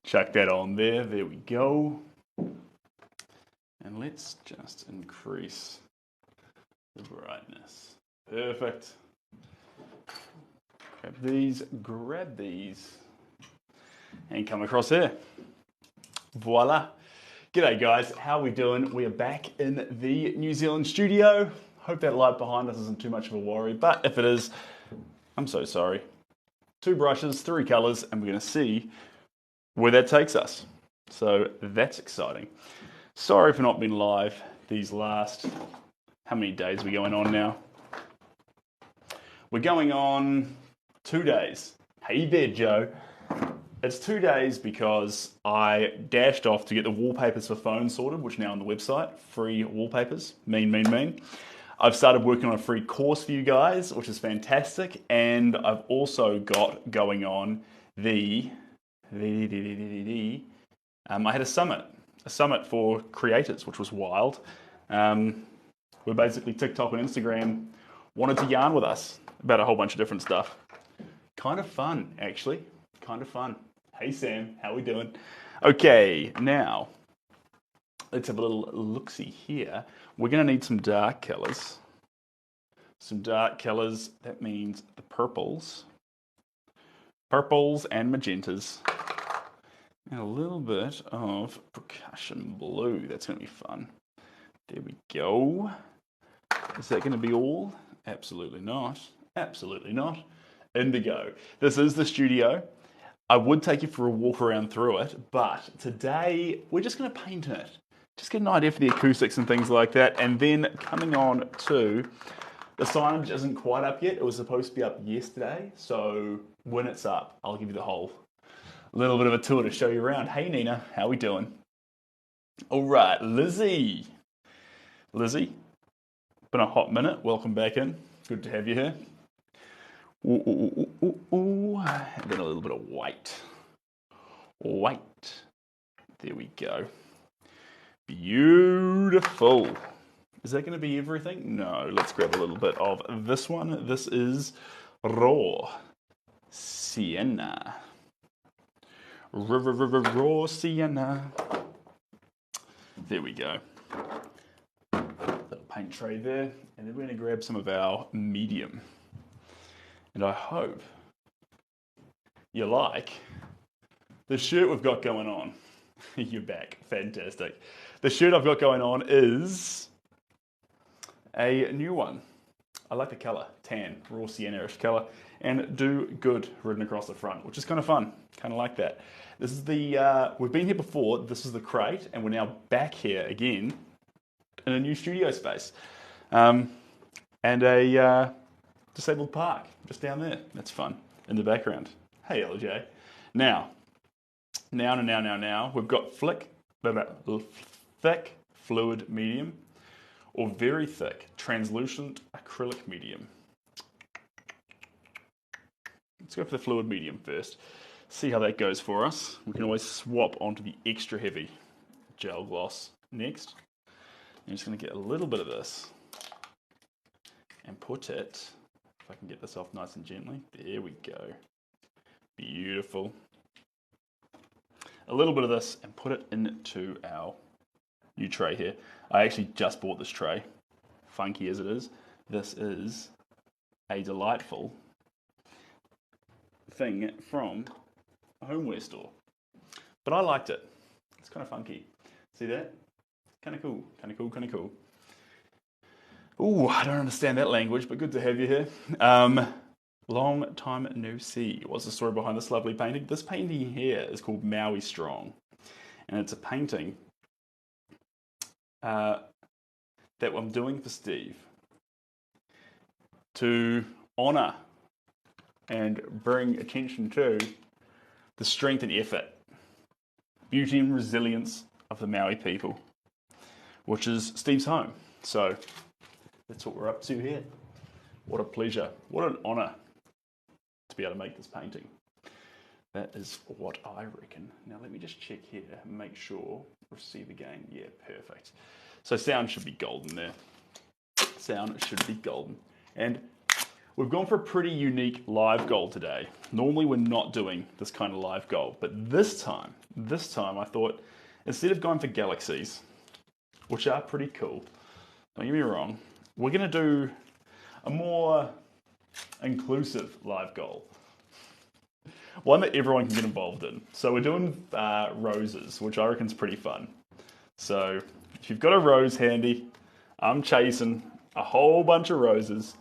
Chuck that on there. There we go. And let's just increase the brightness. Perfect. Grab these, and come across here. Voila. G'day guys, how are we doing? We are back in the New Zealand studio. Hope that light behind us isn't too much of a worry, but if it is, I'm so sorry. 2 brushes, 3 colors, and we're gonna see where that takes us. So that's exciting. Sorry for not being live these last, how many days are we going on now? We're going on 2 days. Hey there, Joe. It's 2 days because I dashed off to get the wallpapers for phones sorted, which are now on the website. Free wallpapers. Mean. I've started working on a free course for you guys, which is fantastic. And I've also got going on I had a summit for creators, which was wild. Where basically TikTok and Instagram wanted to yarn with us about a whole bunch of different stuff. Kind of fun, actually. Kind of fun. Hey Sam, how we doing? Okay, now let's have a little look-see here. We're going to need some dark colors. Some dark colors, that means the purples and magentas. And a little bit of percussion blue. That's going to be fun. There we go. Is that going to be all? Absolutely not. Absolutely not. Indigo. This is the studio. I would take you for a walk around through it, but today we're just going to paint it. Just get an idea for the acoustics and things like that. And then coming on to, the signage isn't quite up yet. It was supposed to be up yesterday. So when it's up, I'll give you the whole little bit of a tour to show you around. Hey Nina, how we doing? All right, Lizzie. Lizzie, been a hot minute. Welcome back in. Good to have you here. And then a little bit of white. White. There we go. Beautiful. Is that going to be everything? No, let's grab a little bit of this one. This is Raw Sienna. Raw Sienna. There we go. Little paint tray there. And then we're going to grab some of our medium. And I hope you like the shirt we've got going on. You're back. Fantastic. The shirt I've got going on is a new one. I like the colour. Tan. Raw sienna-ish colour. And do good written across the front, which is kind of fun. Kind of like that. This is the, we've been here before. This is the crate. And we're now back here again in a new studio space. And a disabled park just down there. That's fun in the background. Hey LJ. Now we've got thick fluid medium or very thick translucent acrylic medium. Let's go for the fluid medium first. See how that goes for us. We can always swap onto the extra heavy gel gloss next. I'm just going to get a little bit of this and put it, if I can get this off nice and gently. There we go. Beautiful. A little bit of this and put it into our new tray here. I actually just bought this tray, funky as it is. This is a delightful thing from a homeware store. But I liked it. It's kind of funky. See that? Kind of cool, kind of cool, kind of cool. Ooh, I don't understand that language, but good to have you here. Long time no see. What's the story behind this lovely painting? This painting here is called Maui Strong. And it's a painting that I'm doing for Steve to honour and bring attention to the strength and effort, beauty and resilience of the Maui people, which is Steve's home. So that's what we're up to here. What a pleasure. What an honour to be able to make this painting. That is what I reckon. Now let me just check here and make sure we see the game. Yeah, perfect. So sound should be golden there. Sound should be golden. And We've gone for a pretty unique live goal today. Normally we're not doing this kind of live goal, but this time I thought instead of going for galaxies, which are pretty cool, don't get me wrong, we're gonna do a more inclusive live goal. One that everyone can get involved in. So we're doing roses, which I reckon is pretty fun. So if you've got a rose handy, I'm chasing a whole bunch of roses.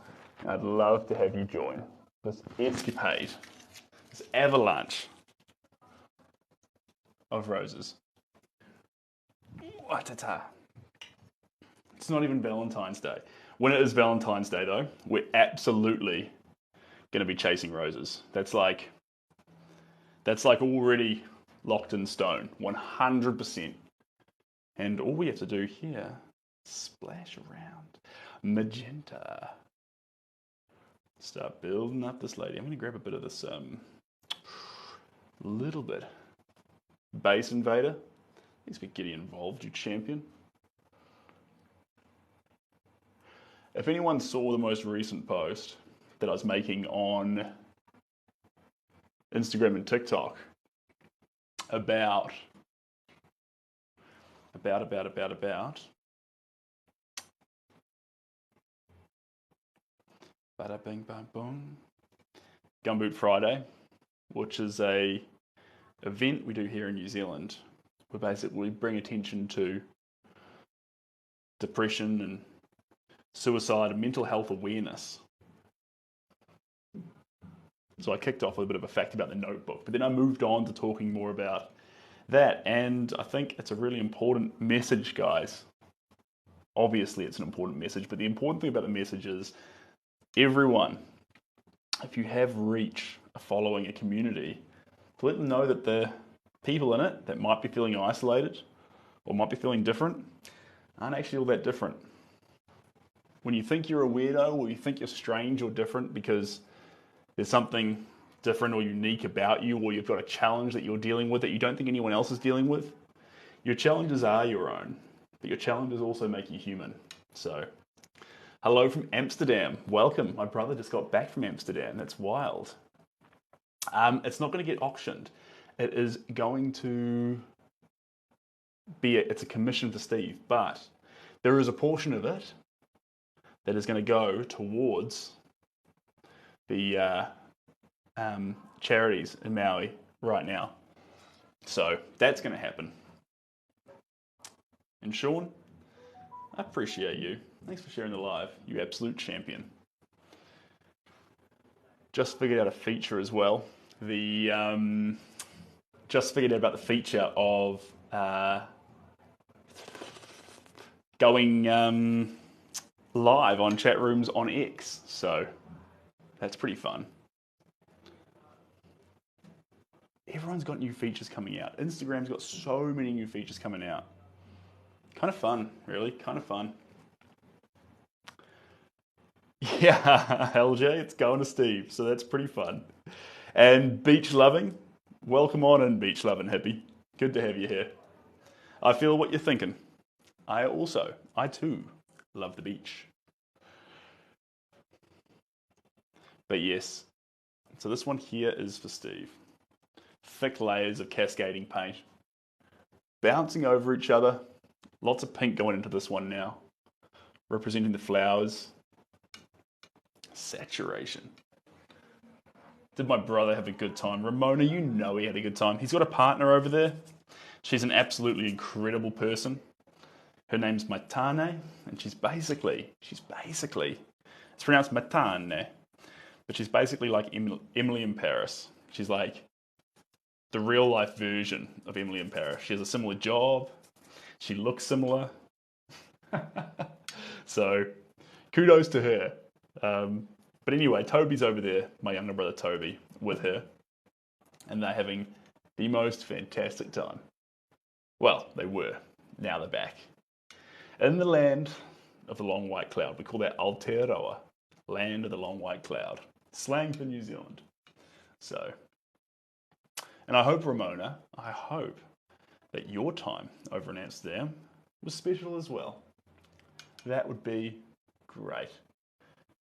I'd love to have you join this escapade, this avalanche of roses. Wa-ta-ta. It's not even Valentine's Day. When it is Valentine's Day though, we're absolutely going to be chasing roses. That's like already locked in stone, 100%. And all we have to do here, splash around magenta. Start building up this lady. I'm going to grab a bit of this, little bit. Base Invader. Thanks for getting involved, you champion. If anyone saw the most recent post that I was making on Instagram and TikTok about bada bing bang boom Gumboot Friday, which is a event we do here in New Zealand where basically we bring attention to depression and suicide and mental health awareness. So I kicked off with a bit of a fact about the notebook, but then I moved on to talking more about that, and I think it's a really important message, guys. Obviously it's an important message, but the important thing about the message is everyone, if you have reach, a following, a community, to let them know that the people in it that might be feeling isolated or might be feeling different aren't actually all that different. When you think you're a weirdo or you think you're strange or different because there's something different or unique about you, or you've got a challenge that you're dealing with that you don't think anyone else is dealing with, your challenges are your own, but your challenges also make you human. So, hello from Amsterdam. Welcome. My brother just got back from Amsterdam. That's wild. It's not going to get auctioned. It is going to be it's a commission for Steve, but there is a portion of it that is going to go towards the charities in Maui right now. So that's going to happen. And Sean, I appreciate you. Thanks for sharing the live. You absolute champion. Just figured out a feature as well. Just figured out about the feature of going live on chat rooms on X. So that's pretty fun. Everyone's got new features coming out. Instagram's got so many new features coming out. Kind of fun, really. Kind of fun. Yeah, LJ, it's going to Steve. So that's pretty fun. And Beach Loving, welcome on in, Beach Loving hippie. Good to have you here. I feel what you're thinking. I too, love the beach. But yes, so this one here is for Steve. Thick layers of cascading paint, bouncing over each other. Lots of pink going into this one now, representing the flowers. Saturation. Did my brother have a good time? Ramona, you know he had a good time. He's got a partner over there. She's an absolutely incredible person. Her name's Matane, and she's basically, it's pronounced Matane, but she's basically like Emily in Paris. She's like the real life version of Emily in Paris. She has a similar job. She looks similar. So kudos to her. But anyway, Toby's over there, my younger brother Toby, with her. And they're having the most fantastic time. Well, they were. Now they're back. In the land of the long white cloud. We call that Aotearoa, land of the long white cloud. Slang for New Zealand. So, and I hope, Ramona, that your time over in Amsterdam was special as well. That would be great.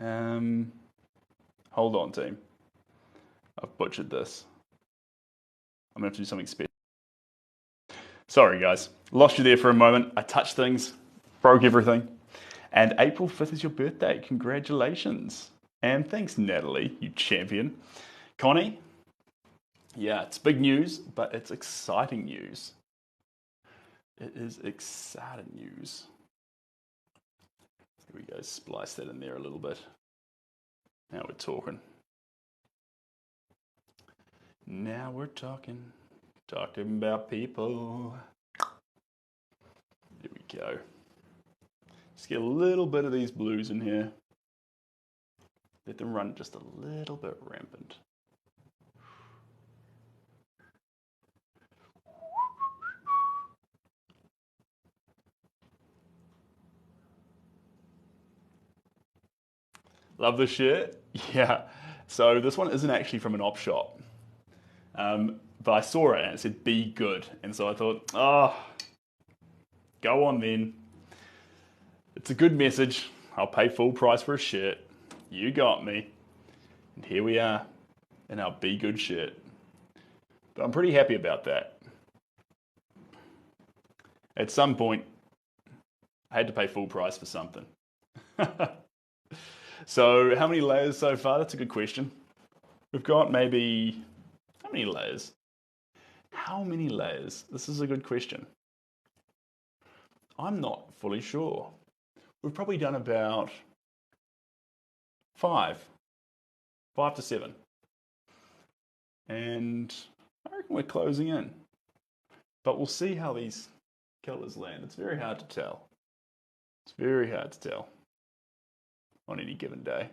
Hold on, team. I've butchered this. I'm going to have to do something special. Sorry, guys. Lost you there for a moment. I touched things, broke everything. And April 5th is your birthday. Congratulations. And thanks, Natalie, you champion. Connie? Yeah, it's big news, but it's exciting news. It is exciting news. Here we go, splice that in there a little bit. Now we're talking. Now we're talking about people. There we go. Just get a little bit of these blues in here. Let them run just a little bit rampant. Love this shirt. Yeah. So this one isn't actually from an op shop. But I saw it and it said be good. And so I thought, oh, go on then. It's a good message. I'll pay full price for a shirt. You got me. And here we are in our be good shirt. But I'm pretty happy about that. At some point, I had to pay full price for something. So how many layers so far? That's a good question. We've got maybe, how many layers? How many layers? This is a good question. I'm not fully sure. We've probably done about 5 to 7. And I reckon we're closing in. But we'll see how these colours land. It's very hard to tell. It's very hard to tell on any given day.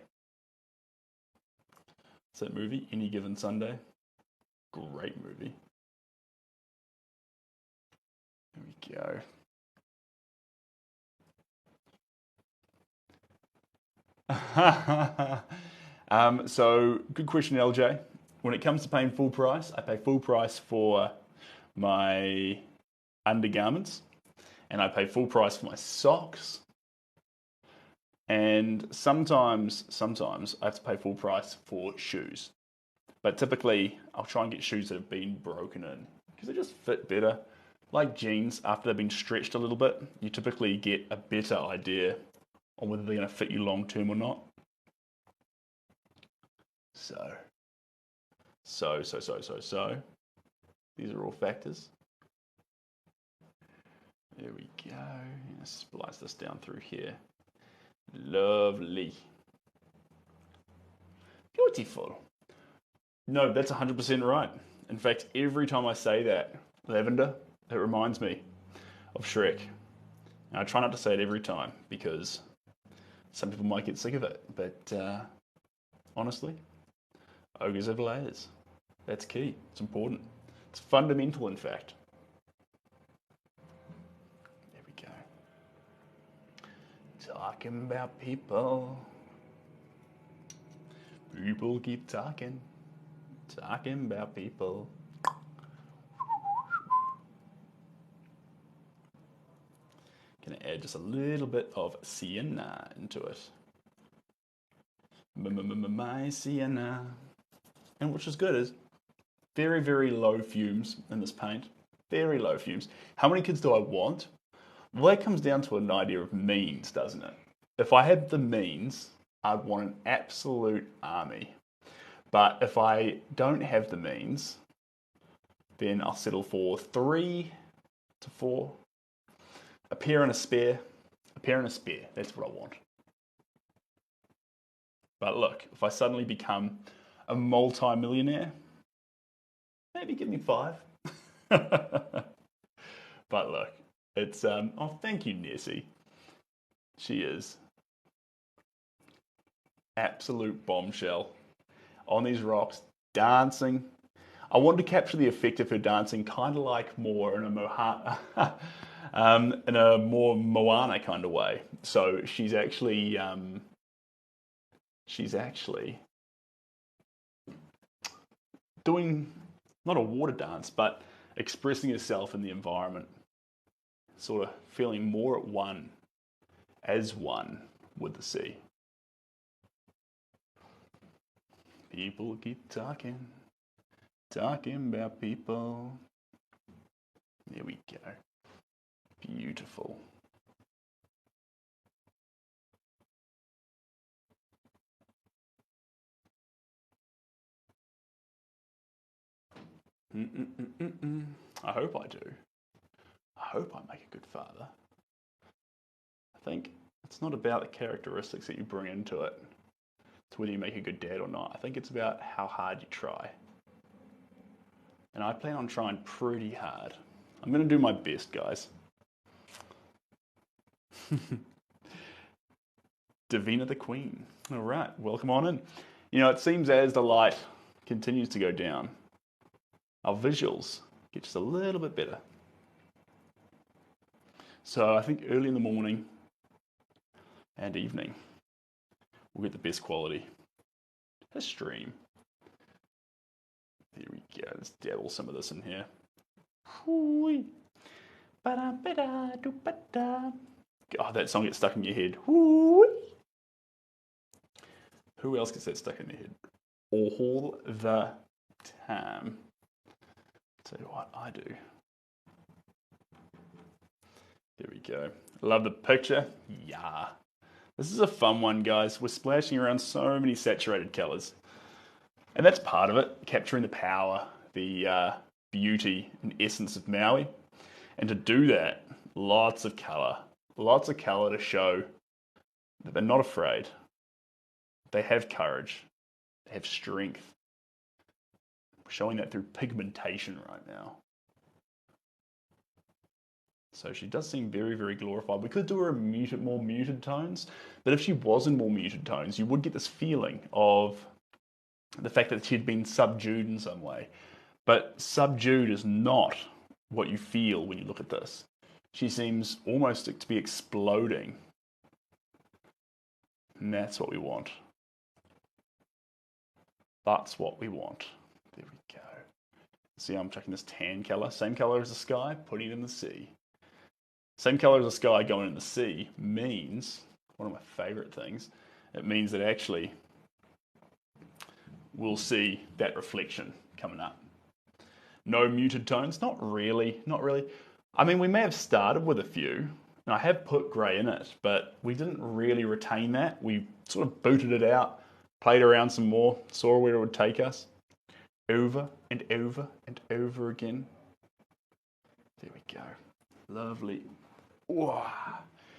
It's that movie, Any Given Sunday. Great movie. There we go. So, good question, LJ. When it comes to paying full price, I pay full price for my undergarments, and I pay full price for my socks. And sometimes I have to pay full price for shoes. But typically, I'll try and get shoes that have been broken in because they just fit better. Like jeans, after they've been stretched a little bit, you typically get a better idea on whether they're going to fit you long term or not. So. These are all factors. There we go. Splice this down through here. Lovely. Beautiful. No, that's 100% right. In fact, every time I say that, lavender, it reminds me of Shrek. And I try not to say it every time because some people might get sick of it. But honestly, ogres have layers. That's key. It's important. It's fundamental, in fact. There we go. Talking about people. People keep talking about people. Gonna add just a little bit of sienna into it. My sienna. And which is good is very, very low fumes in this paint. Very low fumes. How many kids do I want? Well, that comes down to an idea of means, doesn't it? If I had the means, I'd want an absolute army. But if I don't have the means, then I'll settle for 3 to 4. A pair and a spare. A pair and a spare. That's what I want. But look, if I suddenly become a multi-millionaire, maybe give me 5. But look, it's oh, thank you, Nessie. She is absolute bombshell on these rocks, dancing. I wanted to capture the effect of her dancing, kind of like more in a in a more Moana kind of way. So she's actually doing not a water dance, but expressing herself in the environment, sort of feeling more at one, as one with the sea. People keep talking about people. There we go. Beautiful. I hope I do. I hope I make a good father. I think it's not about the characteristics that you bring into it. It's whether you make a good dad or not. I think it's about how hard you try. And I plan on trying pretty hard. I'm going to do my best, guys. Davina the Queen. All right, welcome on in. You know, it seems as the light continues to go down, our visuals get just a little bit better. So I think early in the morning and evening, we'll get the best quality. A stream. There we go. Let's dabble some of this in here. Oh, that song gets stuck in your head. Who else gets that stuck in their head? All the time. Tell you what I do. There we go. Love the picture. Yeah. This is a fun one, guys. We're splashing around so many saturated colors. And that's part of it, capturing the power, the beauty and essence of Maui. And to do that, lots of color to show that they're not afraid. They have courage. They have strength. We're showing that through pigmentation right now. So she does seem very, very glorified. We could do her in more muted tones, but if she was in more muted tones, you would get this feeling of the fact that she'd been subdued in some way. But subdued is not what you feel when you look at this. She seems almost to be exploding. And that's what we want. That's what we want. There we go. See, I'm checking this tan color. Same color as the sky, putting it in the sea. Same color as the sky going in the sea means, one of my favorite things, it means that actually we'll see that reflection coming up. No muted tones, not really. I mean, we may have started with a few, and I have put grey in it, but we didn't really retain that. We sort of booted it out, played around some more, saw where it would take us, over and over and over again. There we go. Lovely. Wow.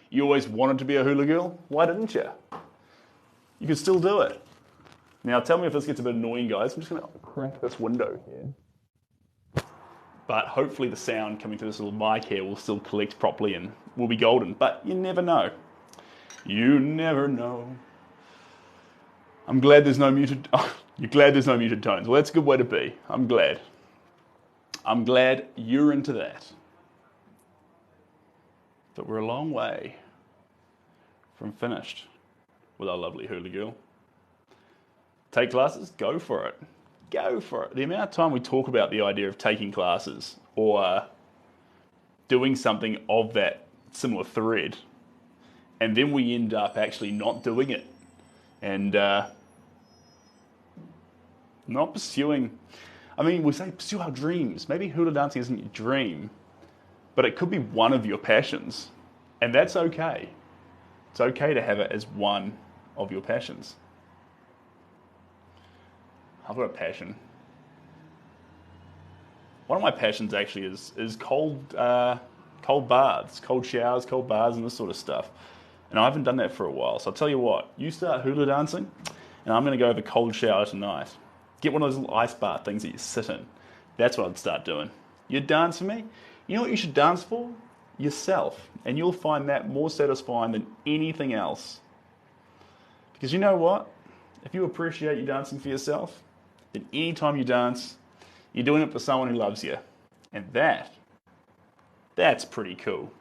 You always wanted to be a hula girl? Why didn't you? You could still do it. Now tell me if this gets a bit annoying, guys. I'm just going to crack this window here. But hopefully the sound coming through this little mic here will still collect properly and will be golden. But you never know. You never know. I'm glad there's no muted... You're glad there's no muted tones. Well, that's a good way to be. I'm glad. I'm glad you're into that. But we're a long way from finished with our lovely hula girl. Take classes? Go for it. Go for it. The amount of time we talk about the idea of taking classes or doing something of that similar thread, and then we end up actually not doing it and not pursuing. I mean, we say pursue our dreams. Maybe hula dancing isn't your dream, but it could be one of your passions, and that's okay. It's okay to have it as one of your passions. I've got a passion. One of my passions actually is cold baths, cold showers, cold baths, and this sort of stuff. And I haven't done that for a while. So I'll tell you what, you start hula dancing, and I'm going to go have a cold shower tonight. Get one of those little ice bath things that you sit in. That's what I'd start doing. You dance for me? You know what you should dance for? Yourself. And you'll find that more satisfying than anything else. Because you know what? If you appreciate you dancing for yourself, then anytime you dance, you're doing it for someone who loves you. And that's pretty cool.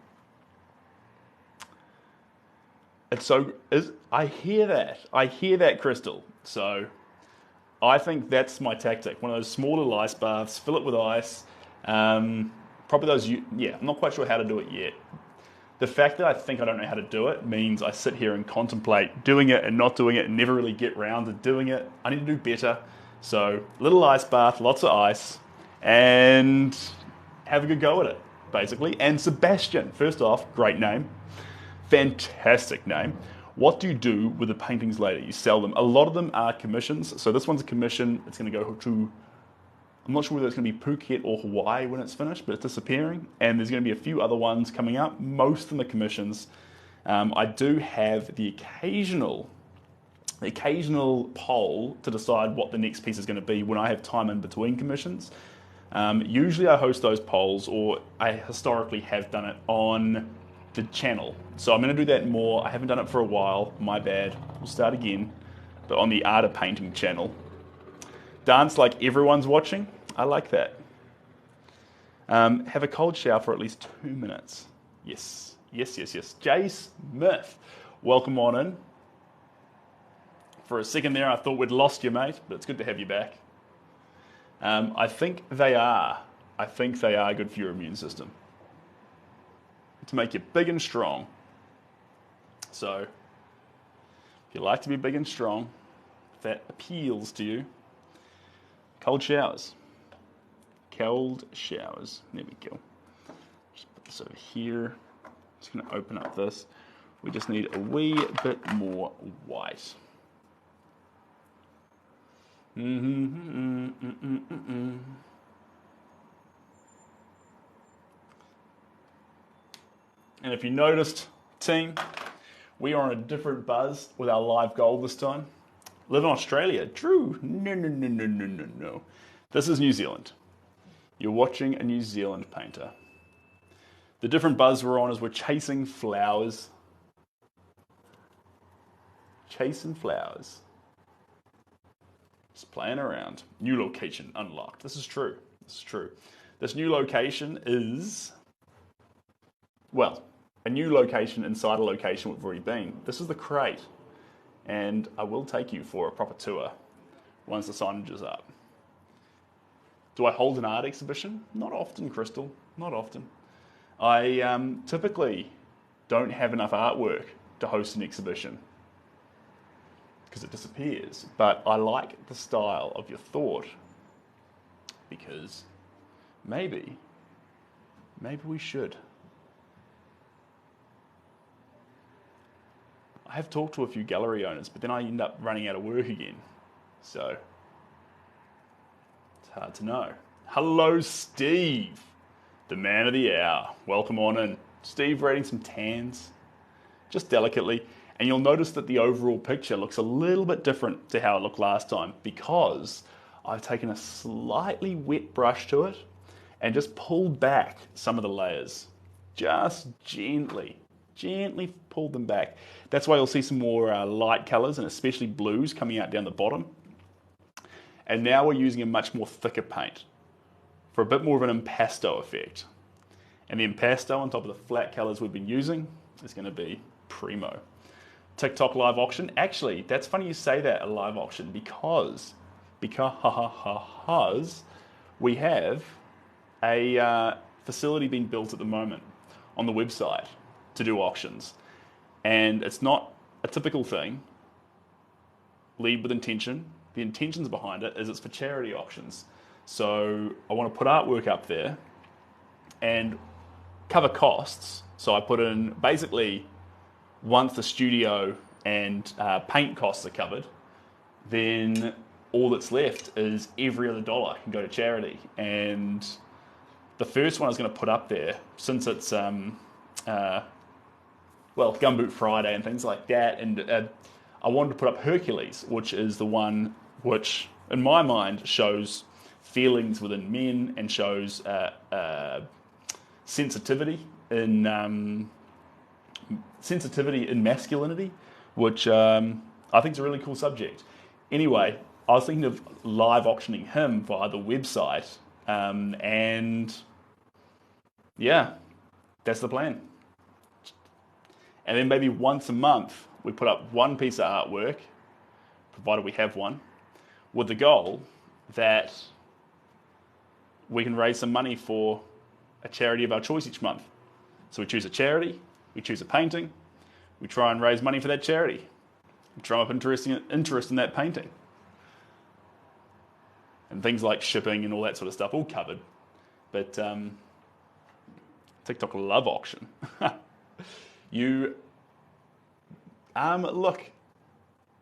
I hear that, Crystal. So I think that's my tactic. One of those small little ice baths, fill it with ice. Probably those, I'm not quite sure how to do it yet. The fact that I think I don't know how to do it means I sit here and contemplate doing it and not doing it and never really get round to doing it. I need to do better. So, little ice bath, lots of ice, and have a good go at it, basically. And Sebastian, first off, great name. Fantastic name. What do you do with the paintings later? You sell them. A lot of them are commissions. So this one's a commission. It's going to go to, I'm not sure whether it's going to be Phuket or Hawaii when it's finished, but it's disappearing. And there's going to be a few other ones coming up. Most of them are commissions. I do have the occasional poll to decide what the next piece is going to be when I have time in between commissions. Usually I host those polls, or I historically have done it on the channel. So I'm going to do that more. I haven't done it for a while. My bad. We'll start again. But on the Art of Painting channel. Dance like everyone's watching. I like that. Have a cold shower for at least 2 minutes. Yes. Jay Smith, welcome on in. For a second there, I thought we'd lost you, mate, but it's good to have you back. I think they are. I think they are good for your immune system. To make you big and strong. So, if you like to be big and strong, if that appeals to you, cold showers. Cold showers. There we go. Just put this over here. Just going to open up this. We just need a wee bit more white. And if you noticed, team, we are on a different buzz with our live gold this time. Live in Australia. True. No. This is New Zealand. You're watching a New Zealand painter. The different buzz we're on is we're chasing flowers. Chasing flowers. Just playing around. New location unlocked. This is true. This new location is, well, a new location inside a location we've already been. This is the crate. And I will take you for a proper tour once the signage is up. Do I hold an art exhibition? Not often, Crystal. Not often. I typically don't have enough artwork to host an exhibition because it disappears. But I like the style of your thought because maybe we should. I have talked to a few gallery owners, but then I end up running out of work again. So, it's hard to know. Hello, Steve, the man of the hour. Welcome on in. Steve rating some tans, just delicately. And you'll notice that the overall picture looks a little bit different to how it looked last time because I've taken a slightly wet brush to it and just pulled back some of the layers. Just gently pulled them back. That's why you'll see some more light colors and especially blues coming out down the bottom. And now we're using a much more thicker paint for a bit more of an impasto effect. And the impasto on top of the flat colors we've been using is going to be primo. TikTok live auction. Actually, that's funny you say that, a live auction, because we have a facility being built at the moment on the website to do auctions. And it's not a typical thing. Lead with intention. The intentions behind it is it's for charity auctions. So I want to put artwork up there and cover costs. So I put in basically once the studio and paint costs are covered, then all that's left is every other dollar can go to charity. And the first one I was going to put up there, since it's Gumboot Friday and things like that, and I wanted to put up Hercules, which is the one which, in my mind, shows feelings within men and shows sensitivity in masculinity, which I think is a really cool subject. Anyway, I was thinking of live auctioning him via the website, and yeah, that's the plan. And then maybe once a month, we put up one piece of artwork, provided we have one, with the goal that we can raise some money for a charity of our choice each month. So we choose a charity, We choose a painting. We try and raise money for that charity. We drum up interest in that painting. And things like shipping and all that sort of stuff, all covered. But TikTok love auction. Look,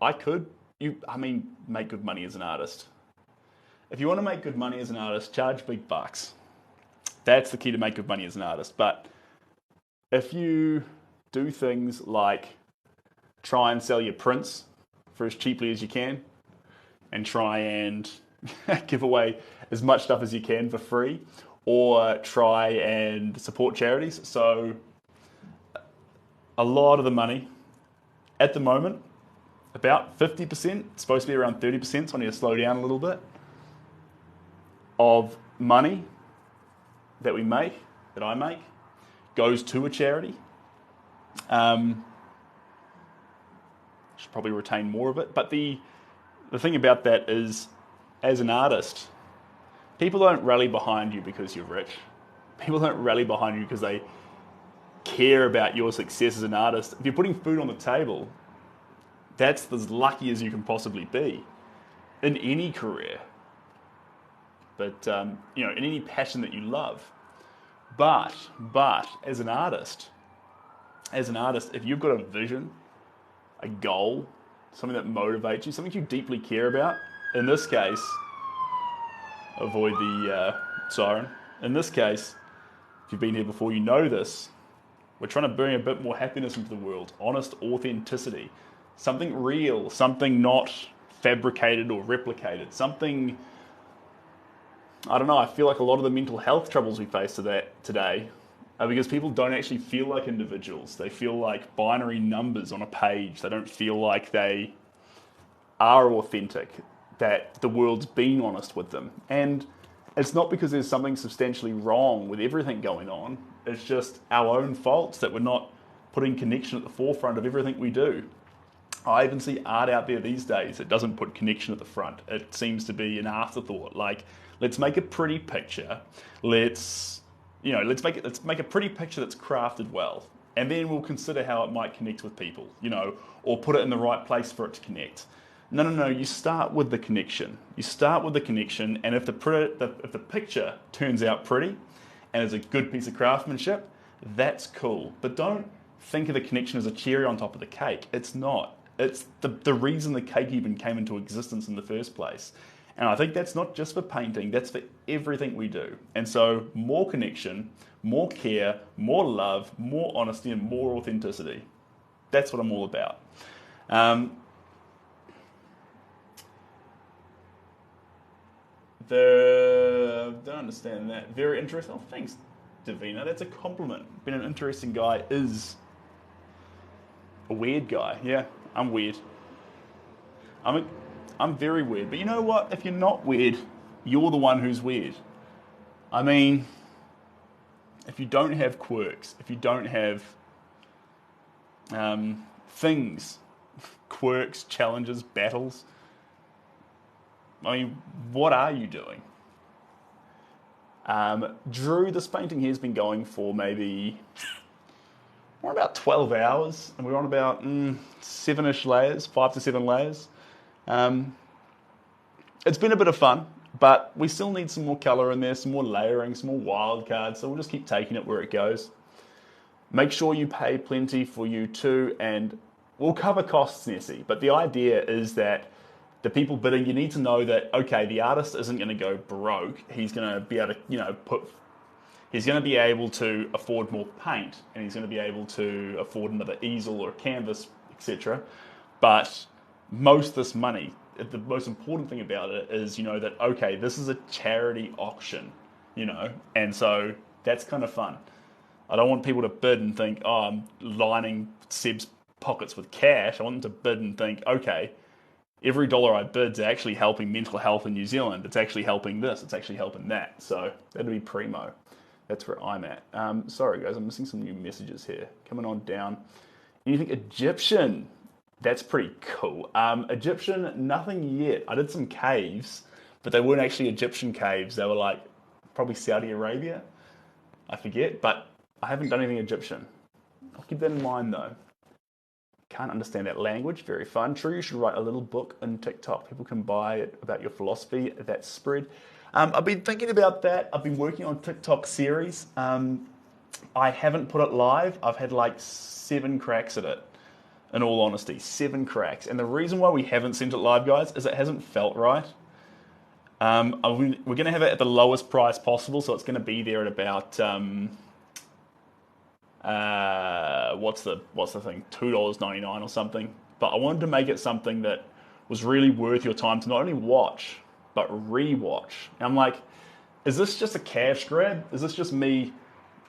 make good money as an artist. If you want to make good money as an artist, charge big bucks. That's the key to make good money as an artist. But if you do things like try and sell your prints for as cheaply as you can, and try and give away as much stuff as you can for free, or try and support charities. So a lot of the money at the moment, about 50%, it's supposed to be around 30%, so I need to slow down a little bit, of money that I make, goes to a charity. Should probably retain more of it. But the thing about that is, as an artist, people don't rally behind you because you're rich. People don't rally behind you because they care about your success as an artist. If you're putting food on the table, that's as lucky as you can possibly be in any career. But, in any passion that you love. But as an artist, if you've got a vision, a goal, something that motivates you, something you deeply care about, in this case, avoid the siren. In this case, if you've been here before, you know this. We're trying to bring a bit more happiness into the world, honest authenticity, something real, something not fabricated or replicated, something, I don't know, I feel like a lot of the mental health troubles we face today are because people don't actually feel like individuals. They feel like binary numbers on a page. They don't feel like they are authentic, that the world's been honest with them. And it's not because there's something substantially wrong with everything going on. It's just our own faults that we're not putting connection at the forefront of everything we do. I even see art out there these days that doesn't put connection at the front. It seems to be an afterthought. Like, let's make a pretty picture. Let's make a pretty picture that's crafted well, and then we'll consider how it might connect with people, or put it in the right place for it to connect. No. You start with the connection. And if the picture turns out pretty, and is a good piece of craftsmanship, that's cool. But don't think of the connection as a cherry on top of the cake. It's not. It's the reason the cake even came into existence in the first place. And I think that's not just for painting, that's for everything we do. And so more connection, more care, more love, more honesty, and more authenticity. That's what I'm all about. Don't understand that. Very interesting. Oh, thanks, Davina. That's a compliment. Being an interesting guy is a weird guy. Yeah, I'm weird. I'm very weird. But you know what? If you're not weird, you're the one who's weird. I mean, if you don't have quirks, if you don't have things, quirks, challenges, battles, I mean, what are you doing? Drew, this painting here has been going for maybe we're on about 12 hours, and we're on about 7-ish layers, 5 to 7 layers. It's been a bit of fun, but we still need some more colour in there, some more layering, some more wild cards, so we'll just keep taking it where it goes. Make sure you pay plenty for you too, and we'll cover costs, Nessie, but the idea is that the people bidding, you need to know that, okay, the artist isn't going to go broke. He's going to be able to, he's going to be able to afford more paint, and he's going to be able to afford another easel or a canvas, etc. But most of this money, the most important thing about it is, that, okay, this is a charity auction, and so that's kind of fun. I don't want people to bid and think, oh, I'm lining Seb's pockets with cash. I want them to bid and think, okay, every dollar I bid's actually helping mental health in New Zealand. It's actually helping this. It's actually helping that. So that'd be primo. That's where I'm at. Sorry, guys, I'm missing some new messages here. Coming on down. Anything Egyptian? That's pretty cool. Egyptian, nothing yet. I did some caves, but they weren't actually Egyptian caves. They were like probably Saudi Arabia. I forget, but I haven't done anything Egyptian. I'll keep that in mind though. Can't understand that language. Very fun. True, you should write a little book on TikTok. People can buy it about your philosophy. That spread. I've been thinking about that. I've been working on TikTok series. I haven't put it live. I've had like 7 cracks at it. In all honesty, 7 cracks. And the reason why we haven't sent it live, guys, is it hasn't felt right. We're going to have it at the lowest price possible, so it's going to be there at about what's the thing, $2.99 or something. But I wanted to make it something that was really worth your time to not only watch but re-watch. And I'm like, is this just a cash grab? Is this just me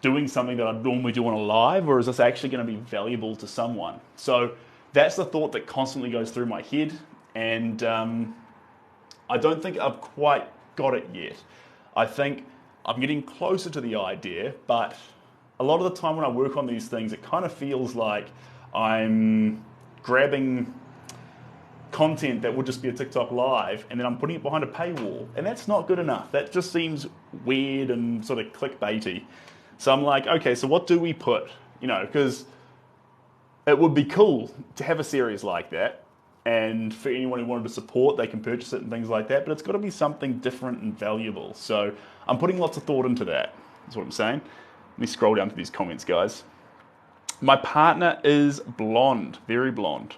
doing something that I'd normally do on a live, or is this actually going to be valuable to someone? So that's the thought that constantly goes through my head, and I don't think I've quite got it yet. I think I'm getting closer to the idea, but a lot of the time when I work on these things, it kind of feels like I'm grabbing content that would just be a TikTok live, and then I'm putting it behind a paywall, and that's not good enough. That just seems weird and sort of clickbaity. So I'm like, okay, so what do we put? You know, because it would be cool to have a series like that, and for anyone who wanted to support, they can purchase it and things like that, but it's got to be something different and valuable. So I'm putting lots of thought into that, is what I'm saying. Let me scroll down to these comments, guys. My partner is blonde, very blonde.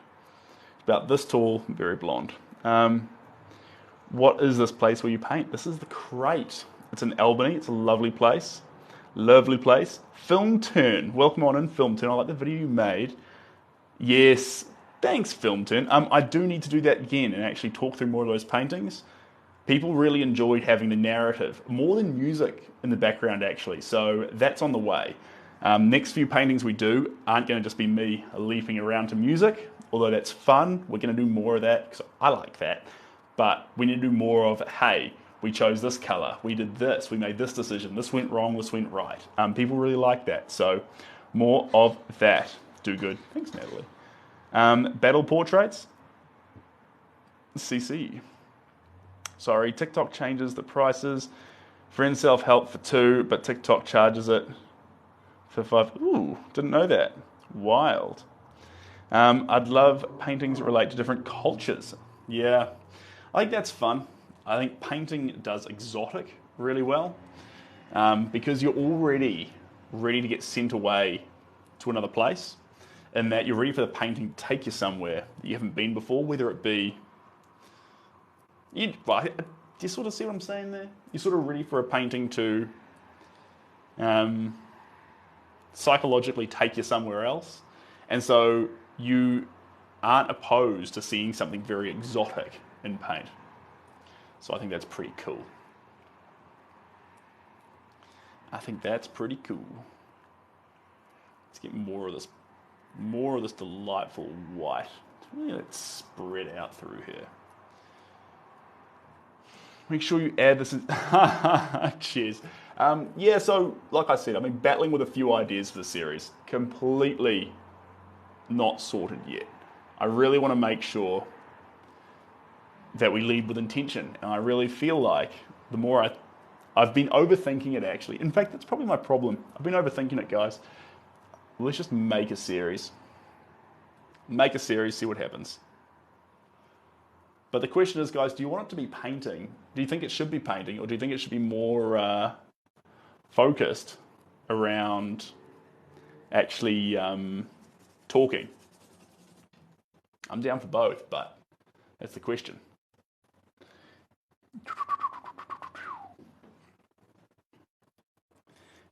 About this tall, very blonde. What is this place where you paint? This is the Crate. It's in Albany. It's a lovely place. Lovely place. Film Turn. Welcome on in, Film Turn. I like the video you made. Yes, thanks, Film Turn. I do need to do that again and actually talk through more of those paintings. People really enjoyed having the narrative, more than music in the background, actually. So that's on the way. Next few paintings we do aren't going to just be me leaping around to music, although that's fun. We're going to do more of that because I like that. But we need to do more of, hey, we chose this color, we did this, we made this decision, this went wrong, this went right. People really like that. So more of that. Do good. Thanks, Natalie. Battle portraits. CC. Sorry, TikTok changes the prices. Friend self-help for 2, but TikTok charges it for 5. Ooh, didn't know that. Wild. I'd love paintings that relate to different cultures. Yeah, I think that's fun. I think painting does exotic really well because you're already ready to get sent away to another place, and that you're ready for the painting to take you somewhere that you haven't been before, whether it be... do you sort of see what I'm saying there? You're sort of ready for a painting to psychologically take you somewhere else. And so you aren't opposed to seeing something very exotic in paint. So I think that's pretty cool. I think that's pretty cool. Let's get more of this delightful white. Really, let's spread out through here. Make sure you add this in. Cheers. Yeah, so like I said, I've been battling with a few ideas for the series. Completely not sorted yet. I really want to make sure that we lead with intention. And I really feel like the more I've been overthinking it, actually. In fact, that's probably my problem. I've been overthinking it, guys. Let's just make a series. Make a series, see what happens. But the question is, guys, do you want it to be painting? Do you think it should be painting, or do you think it should be more focused around actually talking? I'm down for both, but that's the question.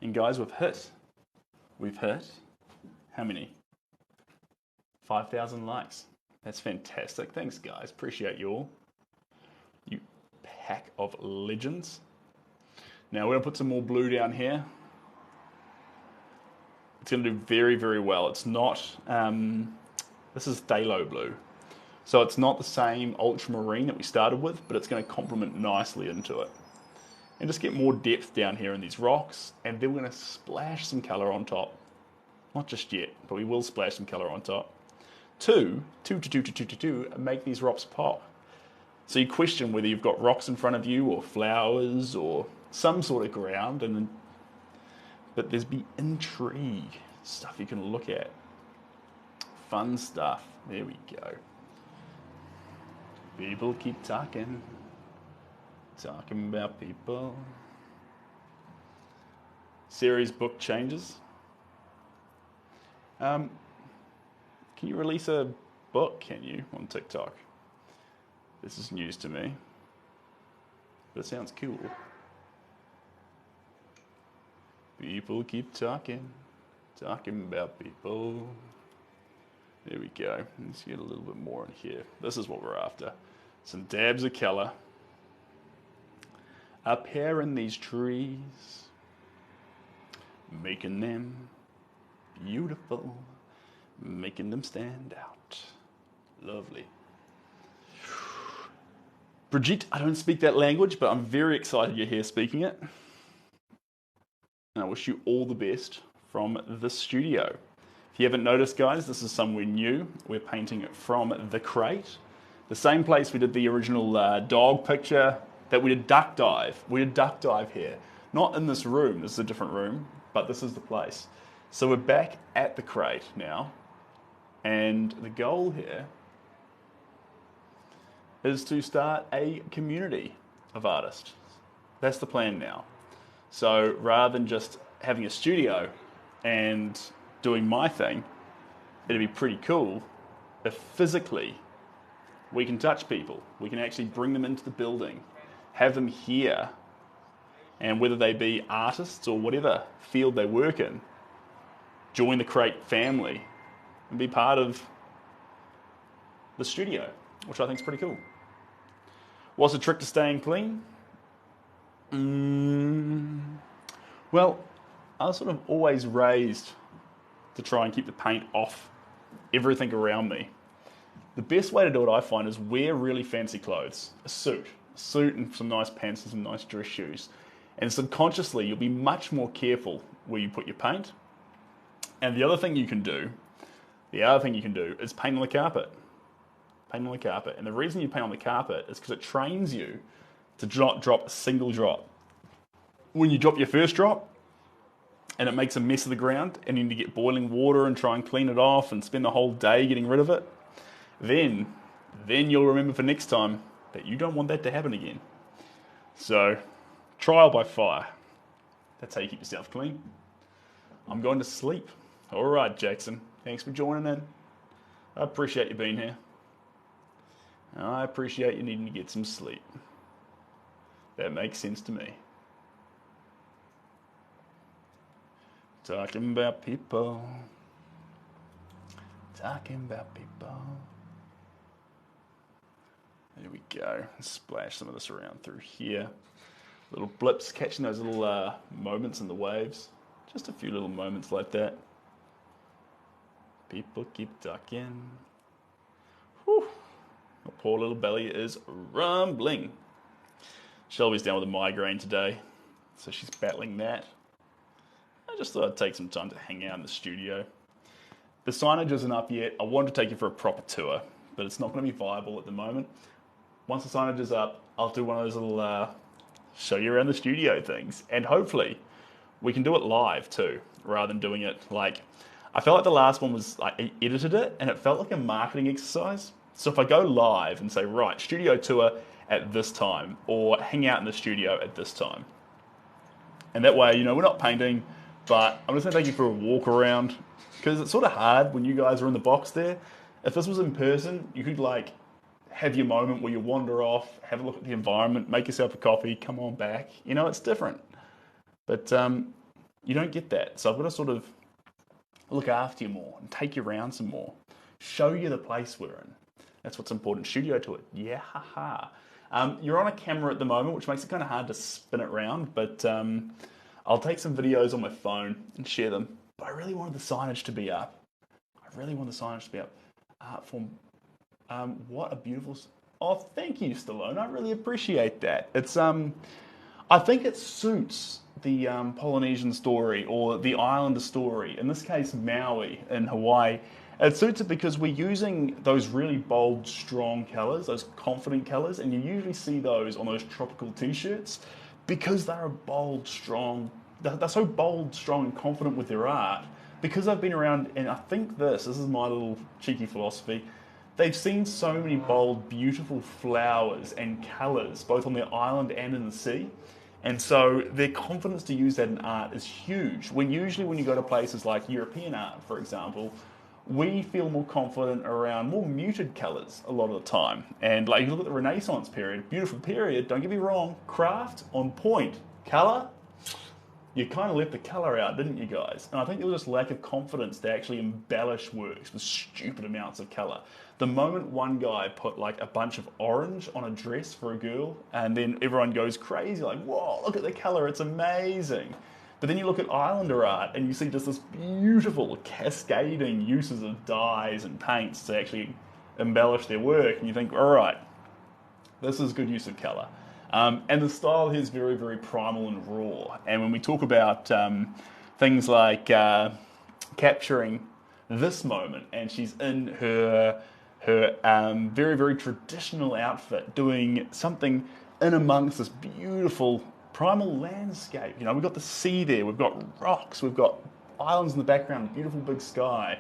And guys, we've hit, how many? 5,000 likes. That's fantastic. Thanks, guys. Appreciate you all. You pack of legends. Now we're going to put some more blue down here. It's going to do very, very well. It's not, this is phthalo blue. So it's not the same ultramarine that we started with, but it's going to complement nicely into it. And just get more depth down here in these rocks, and then we're going to splash some colour on top. Not just yet, but we will splash some colour on top. To make these rocks pop. So you question whether you've got rocks in front of you, or flowers, or some sort of ground, and then but there's be intrigue, stuff you can look at. Fun stuff. There we go. People keep talking about people. Series book changes. Can you release a book, can you, on TikTok? This is news to me, but it sounds cool. People keep talking about people. There we go. Let's get a little bit more in here. This is what we're after. Some dabs of colour. Up here in these trees, making them beautiful, making them stand out. Lovely. Brigitte, I don't speak that language, but I'm very excited you're here speaking it. And I wish you all the best from the studio. If you haven't noticed, guys, this is somewhere new. We're painting it from the crate. The same place we did the original dog picture that we did duck dive. We did duck dive here. Not in this room, this is a different room, but this is the place. So we're back at the crate now. And the goal here is to start a community of artists. That's the plan now. So rather than just having a studio and doing my thing, it'd be pretty cool if physically we can touch people. We can actually bring them into the building, have them here, and whether they be artists or whatever field they work in, join the Crate family and be part of the studio, which I think is pretty cool. What's the trick to staying clean? Well, I was sort of always raised to try and keep the paint off everything around me. The best way to do it, I find, is wear really fancy clothes. A suit and some nice pants and some nice dress shoes. And subconsciously, you'll be much more careful where you put your paint. And the other thing you can do is paint on the carpet. Paint on the carpet. And the reason you paint on the carpet is because it trains you to not drop a single drop. When you drop your first drop, and it makes a mess of the ground, and you need to get boiling water and try and clean it off and spend the whole day getting rid of it, then you'll remember for next time that you don't want that to happen again. So, trial by fire. That's how you keep yourself clean. I'm going to sleep. All right, Jackson. Thanks for joining in. I appreciate you being here. I appreciate you needing to get some sleep. That makes sense to me. Talking about people. Talking about people. There we go. Splash some of this around through here. Little blips, catching those little moments in the waves. Just a few little moments like that. People keep ducking. Whew. My poor little belly is rumbling. Shelby's down with a migraine today, so she's battling that. I just thought I'd take some time to hang out in the studio. The signage isn't up yet. I wanted to take you for a proper tour, but it's not going to be viable at the moment. Once the signage is up, I'll do one of those little show you around the studio things. And hopefully we can do it live too, rather than doing it like... I felt like the last one was, I edited it, and it felt like a marketing exercise. So if I go live and say, right, studio tour at this time, or hang out in the studio at this time. And that way, we're not painting, but I'm just going to take you for a walk around, because it's sort of hard when you guys are in the box there. If this was in person, you could have your moment where you wander off, have a look at the environment, make yourself a coffee, come on back. It's different. But you don't get that. So I've got to sort of look after you more and take you around some more. Show you the place we're in. That's what's important. Studio tour. Yeah, haha. You're on a camera at the moment, which makes it kind of hard to spin it around, but I'll take some videos on my phone and share them. But I really wanted the signage to be up. Art form. What a beautiful... Oh, thank you, Stallone. I really appreciate that. It's I think it suits the Polynesian story or the Islander story. In this case, Maui in Hawaii. It suits it because we're using those really bold, strong colours, those confident colours, and you usually see those on those tropical t-shirts because they're a bold, strong, they're so bold, strong, and confident with their art because they've been around. And I think this is my little cheeky philosophy. They've seen so many bold, beautiful flowers and colours, both on their island and in the sea. And so their confidence to use that in art is huge. When usually when you go to places like European art, for example, we feel more confident around more muted colours a lot of the time. And like you look at the Renaissance period, beautiful period, don't get me wrong, craft on point, colour, you kind of left the colour out, didn't you guys? And I think there was this lack of confidence to actually embellish works with stupid amounts of colour. The moment one guy put like a bunch of orange on a dress for a girl, and then everyone goes crazy, like, whoa, look at the colour, it's amazing. But then you look at Islander art and you see just this beautiful cascading uses of dyes and paints to actually embellish their work, and you think, all right, this is good use of colour. And the style here is very, very primal and raw. And when we talk about things like capturing this moment, and she's in her very, very traditional outfit, doing something in amongst this beautiful primal landscape. You know, we've got the sea there, we've got rocks, we've got islands in the background, beautiful big sky.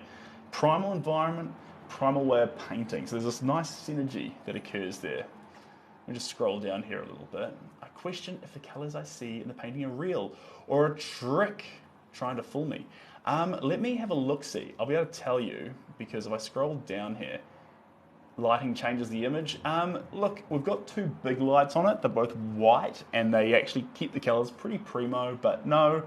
Primal environment, primal way of painting. So there's this nice synergy that occurs there. Let me just scroll down here a little bit. I question if the colours I see in the painting are real or a trick trying to fool me. Let me have a look-see. I'll be able to tell you, because if I scroll down here, lighting changes the image. Look, we've got two big lights on it. They're both white, and they actually keep the colours pretty primo, but no,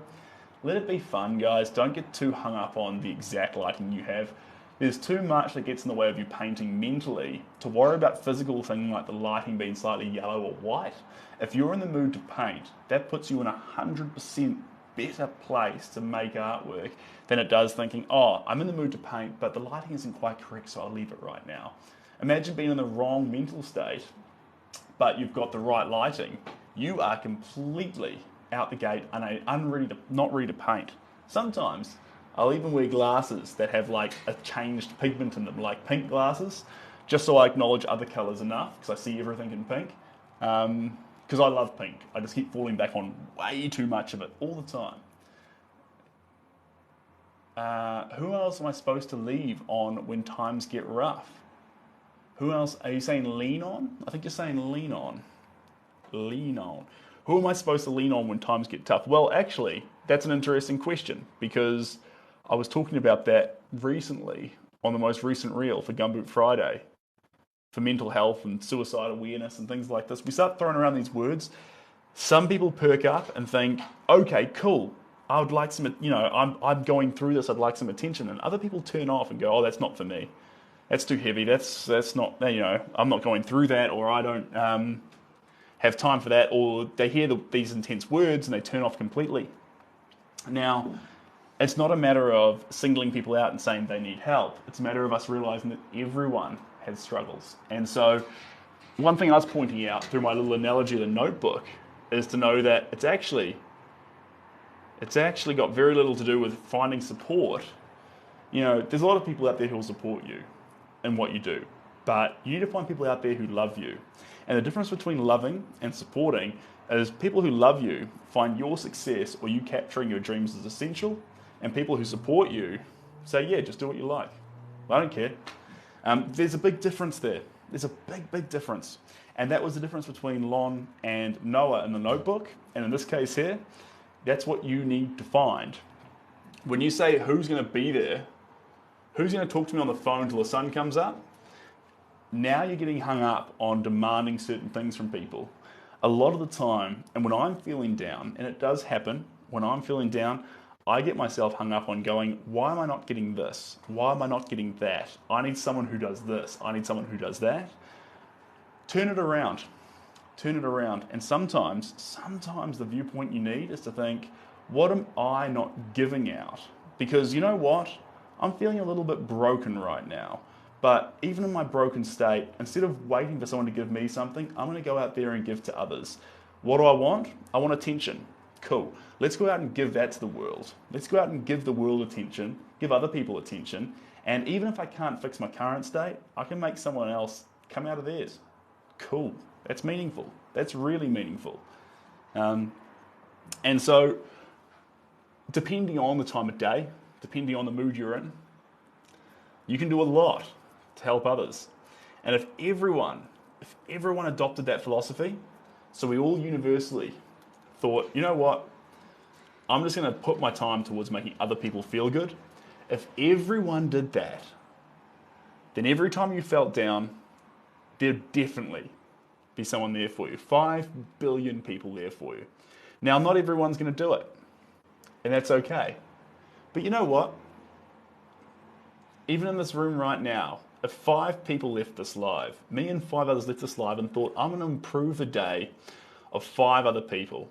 let it be fun, guys. Don't get too hung up on the exact lighting you have. There's too much that gets in the way of you painting mentally to worry about physical things like the lighting being slightly yellow or white. If you're in the mood to paint, that puts you in 100% better place to make artwork than it does thinking, oh, I'm in the mood to paint, but the lighting isn't quite correct, so I'll leave it right now. Imagine being in the wrong mental state, but you've got the right lighting. You are completely out the gate and not ready to paint. Sometimes I'll even wear glasses that have like a changed pigment in them, like pink glasses, just so I acknowledge other colours enough, because I see everything in pink. Because I love pink. I just keep falling back on way too much of it all the time. Who else am I supposed to leave on when times get rough? Who else? Are you saying lean on? I think you're saying lean on. Lean on. Who am I supposed to lean on when times get tough? Well, actually, that's an interesting question, because I was talking about that recently on the most recent reel for Gumboot Friday for mental health and suicide awareness and things like this. We start throwing around these words. Some people perk up and think, okay, cool. I would like some, I'm going through this. I'd like some attention. And other people turn off and go, oh, that's not for me. That's too heavy. That's not, I'm not going through that, or I don't have time for that, or they hear these intense words and they turn off completely. Now, it's not a matter of singling people out and saying they need help. It's a matter of us realizing that everyone has struggles. And so one thing I was pointing out through my little analogy of the notebook is to know that it's actually got very little to do with finding support. There's a lot of people out there who will support you in what you do, but you need to find people out there who love you. And the difference between loving and supporting is people who love you find your success or you capturing your dreams as essential, and people who support you say, yeah, just do what you like. I don't care. There's a big difference there. There's a big, big difference. And that was the difference between Lon and Noah in the notebook. And in this case here, that's what you need to find. When you say, who's going to be there? Who's going to talk to me on the phone until the sun comes up? Now you're getting hung up on demanding certain things from people. A lot of the time, and when I'm feeling down, and it does happen, when I'm feeling down, I get myself hung up on going, why am I not getting this? Why am I not getting that? I need someone who does this. I need someone who does that. Turn it around. Turn it around. And sometimes the viewpoint you need is to think, what am I not giving out? Because you know what? I'm feeling a little bit broken right now. But even in my broken state, instead of waiting for someone to give me something, I'm going to go out there and give to others. What do I want? I want attention. Cool. Let's go out and give that to the world. Let's go out and give the world attention, give other people attention. And even if I can't fix my current state, I can make someone else come out of theirs. Cool. That's meaningful. That's really meaningful. And so depending on the time of day, depending on the mood you're in, you can do a lot to help others. And if everyone adopted that philosophy, so we all universally thought, you know what, I'm just going to put my time towards making other people feel good. If everyone did that, then every time you felt down, there'd definitely be someone there for you. 5 billion people there for you. Now, not everyone's going to do it, and that's okay. But you know what? Even in this room right now, if 5 people left this live, me and 5 others left this live and thought, I'm going to improve the day of 5 other people.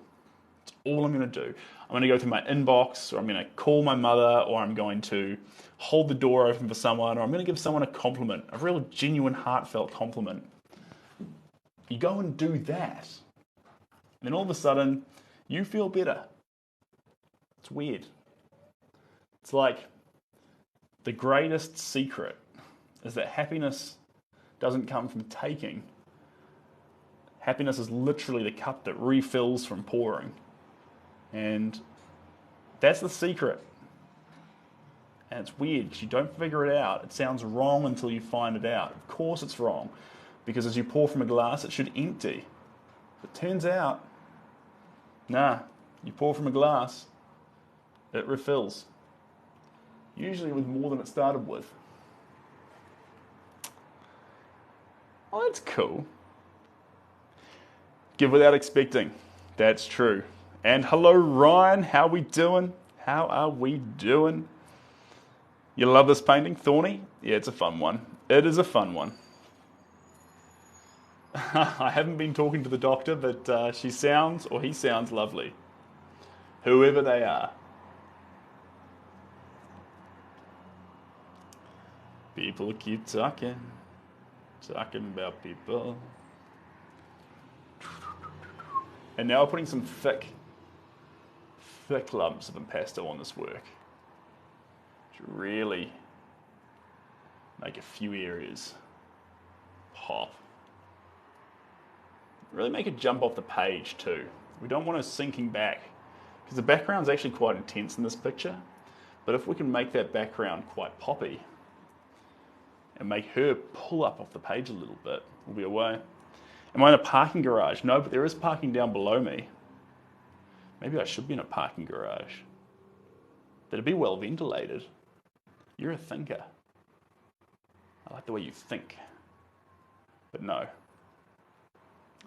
That's all I'm going to do. I'm going to go through my inbox, or I'm going to call my mother, or I'm going to hold the door open for someone, or I'm going to give someone a compliment, a real genuine, heartfelt compliment. You go and do that, and then all of a sudden, you feel better. It's weird. It's like the greatest secret is that happiness doesn't come from taking. Happiness is literally the cup that refills from pouring. And that's the secret. And it's weird because you don't figure it out. It sounds wrong until you find it out. Of course it's wrong, because as you pour from a glass, it should empty. But it turns out, nah, you pour from a glass, it refills. Usually with more than it started with. Oh, that's cool. Give without expecting. That's true. And hello, Ryan. How we doing? How are we doing? You love this painting, Thorny? Yeah, it's a fun one. It is a fun one. I haven't been talking to the doctor, but he sounds lovely. Whoever they are. People keep talking about people. And now we're putting some thick lumps of impasto on this work to really make a few areas pop. Really make it jump off the page too. We don't want it sinking back, because the background's actually quite intense in this picture. But if we can make that background quite poppy and make her pull up off the page a little bit, we'll be away. Am I in a parking garage? No, but there is parking down below me. Maybe I should be in a parking garage. That'd be well ventilated. You're a thinker. I like the way you think. But no,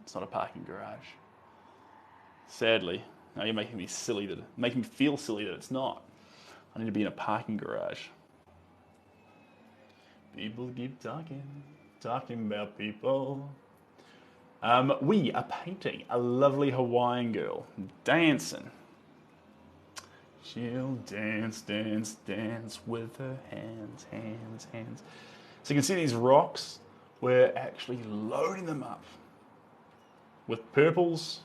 it's not a parking garage. Sadly, now you're making me feel silly that it's not. I need to be in a parking garage. People keep talking about people. We are painting a lovely Hawaiian girl dancing. She'll dance, dance, dance with her hands, hands, hands. So you can see these rocks, we're actually loading them up with purples,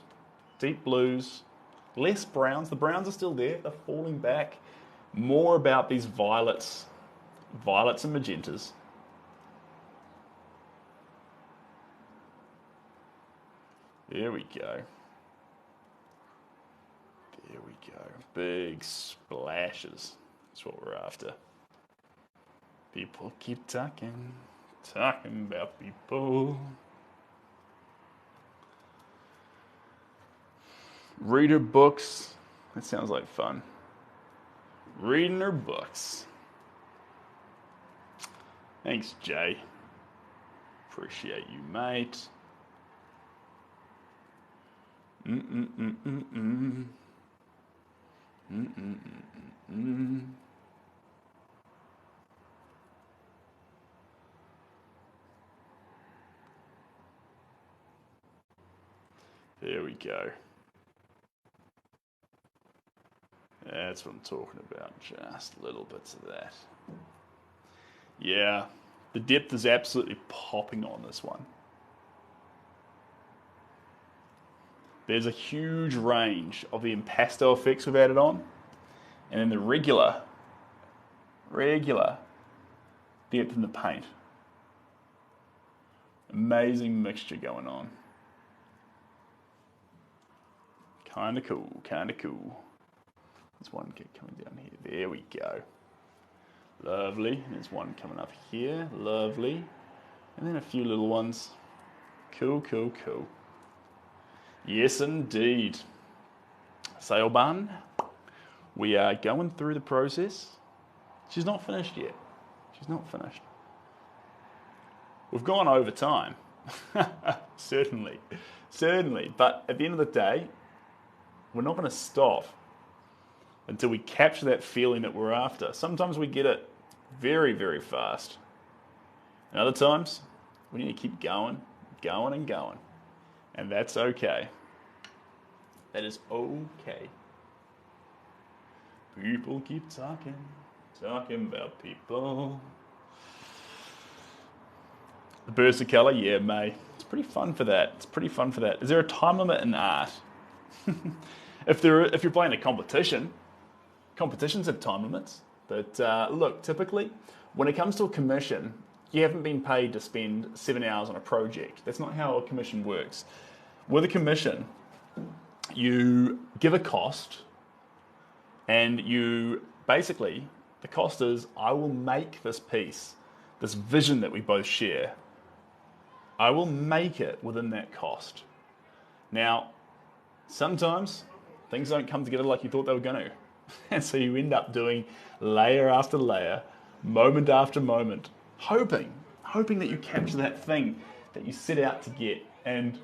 deep blues, less browns. The browns are still there, they're falling back. More about these violets and magentas. There we go. There we go. Big splashes. That's what we're after. People keep talking about people. Read her books. That sounds like fun. Reading her books. Thanks, Jay. Appreciate you, mate. There we go. That's what I'm talking about. Just little bits of that. Yeah, the depth is absolutely popping on this one. There's a huge range of the impasto effects we've added on, and then the regular depth in the paint. Amazing mixture going on. Kinda cool, kinda cool. There's one coming down here. There we go. Lovely. There's one coming up here. Lovely. And then a few little ones. Cool, cool, cool. Yes, indeed. Sail bun. We are going through the process. She's not finished yet. She's not finished. We've gone over time. Certainly. Certainly. But at the end of the day, we're not going to stop until we capture that feeling that we're after. Sometimes we get it very, very fast. And other times, we need to keep going, going and going. And that's okay. That is okay. People keep talking about people. The burst of colour, yeah, mate. It's pretty fun for that. It's pretty fun for that. Is there a time limit in art? If you're playing a competition, competitions have time limits. But look, typically, when it comes to a commission, you haven't been paid to spend 7 hours on a project. That's not how a commission works. With a commission, you give a cost, and you basically, the cost is, I will make this piece, this vision that we both share, I will make it within that cost. Now, sometimes things don't come together like you thought they were going to. And so you end up doing layer after layer, moment after moment, hoping that you capture that thing that you set out to get. And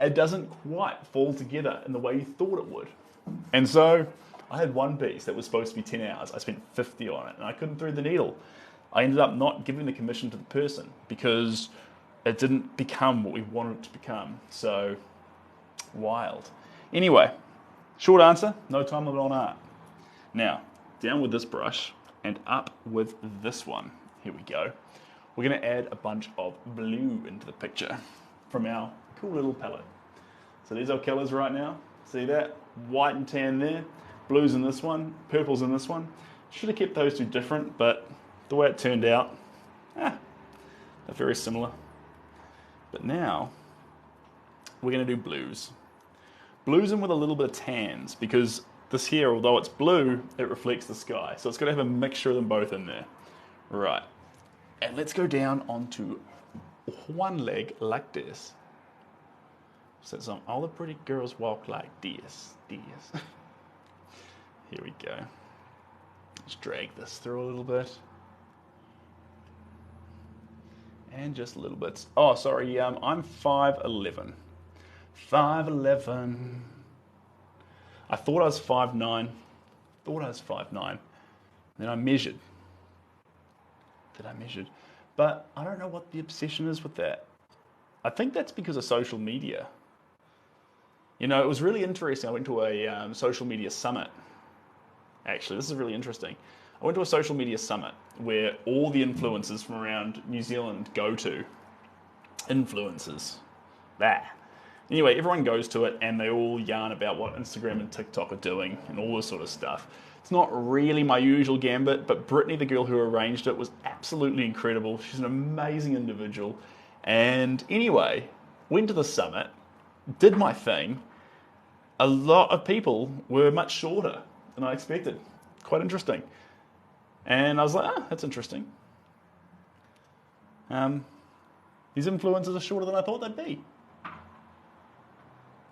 it doesn't quite fall together in the way you thought it would. And so I had one piece that was supposed to be 10 hours. I spent 50 on it and I couldn't thread the needle. I ended up not giving the commission to the person because it didn't become what we wanted it to become. So, wild. Anyway, short answer, no time limit on art. Now, down with this brush and up with this one. Here we go. We're going to add a bunch of blue into the picture from our cool little palette. So these are our colours right now. See that? White and tan there. Blues in this one. Purples in this one. Should have kept those two different, but the way it turned out, they're very similar. But now, we're going to do blues. Blues in with a little bit of tans, because this here, although it's blue, it reflects the sky. So it's got to have a mixture of them both in there. Right. And let's go down onto one leg like this. So it's on all the pretty girls walk like this. Here we go. Let's drag this through a little bit. And just a little bit. Oh, sorry, I'm 5'11". 5'11". I thought I was 5'9". Then I measured. But I don't know what the obsession is with that. I think that's because of social media. You know, it was really interesting. I went to a social media summit. Actually, this is really interesting. I went to a social media summit where all the influencers from around New Zealand go to. Influencers. Anyway, everyone goes to it and they all yarn about what Instagram and TikTok are doing and all this sort of stuff. It's not really my usual gambit, but Brittany, the girl who arranged it, was absolutely incredible. She's an amazing individual. And anyway, went to the summit, did my thing. A lot of people were much shorter than I expected. Quite interesting. And I was like, that's interesting. These influencers are shorter than I thought they'd be.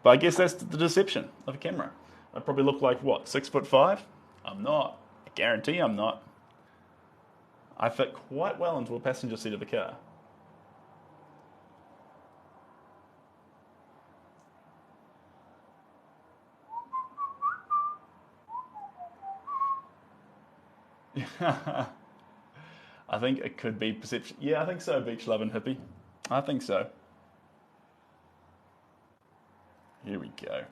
But I guess that's the deception of a camera. I probably look like, what, 6'5"? I'm not. I guarantee I'm not. I fit quite well into a passenger seat of a car. I think it could be perception. Yeah, I think so, beach loving hippie. I think so. Here we go.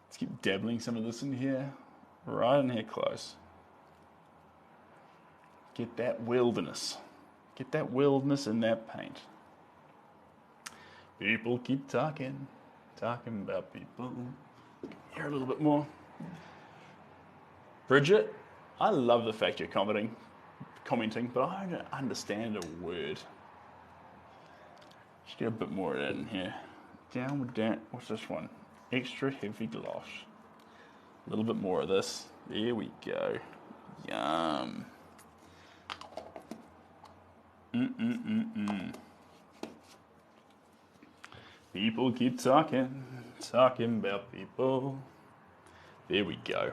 Let's keep dabbling some of this in here. Right in here close. Get that wilderness. Get that wilderness in that paint. People keep talking about people. Here a little bit more. Bridget, I love the fact you're commenting, but I don't understand a word. Just get a bit more of that in here. Down with that. What's this one? Extra heavy gloss. A little bit more of this. There we go. Yum. People keep talking about people. There we go.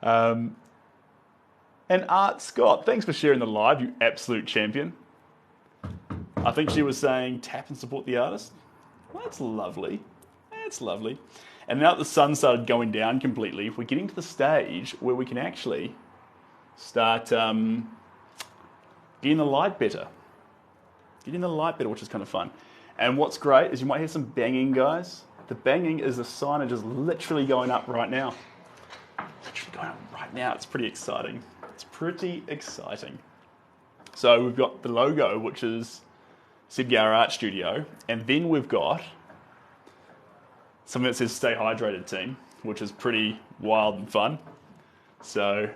And Art Scott, thanks for sharing the live, you absolute champion. I think she was saying tap and support the artist. Well, that's lovely. That's lovely. And now that the sun started going down completely, we're getting to the stage where we can actually start getting the light better. Getting the light better, which is kind of fun. And what's great is you might hear some banging, guys. The banging is the signage is literally going up right now. Literally going up right now. It's pretty exciting. It's pretty exciting. So we've got the logo, which is Sibgar Art Studio, and then we've got something that says Stay Hydrated Team, which is pretty wild and fun. So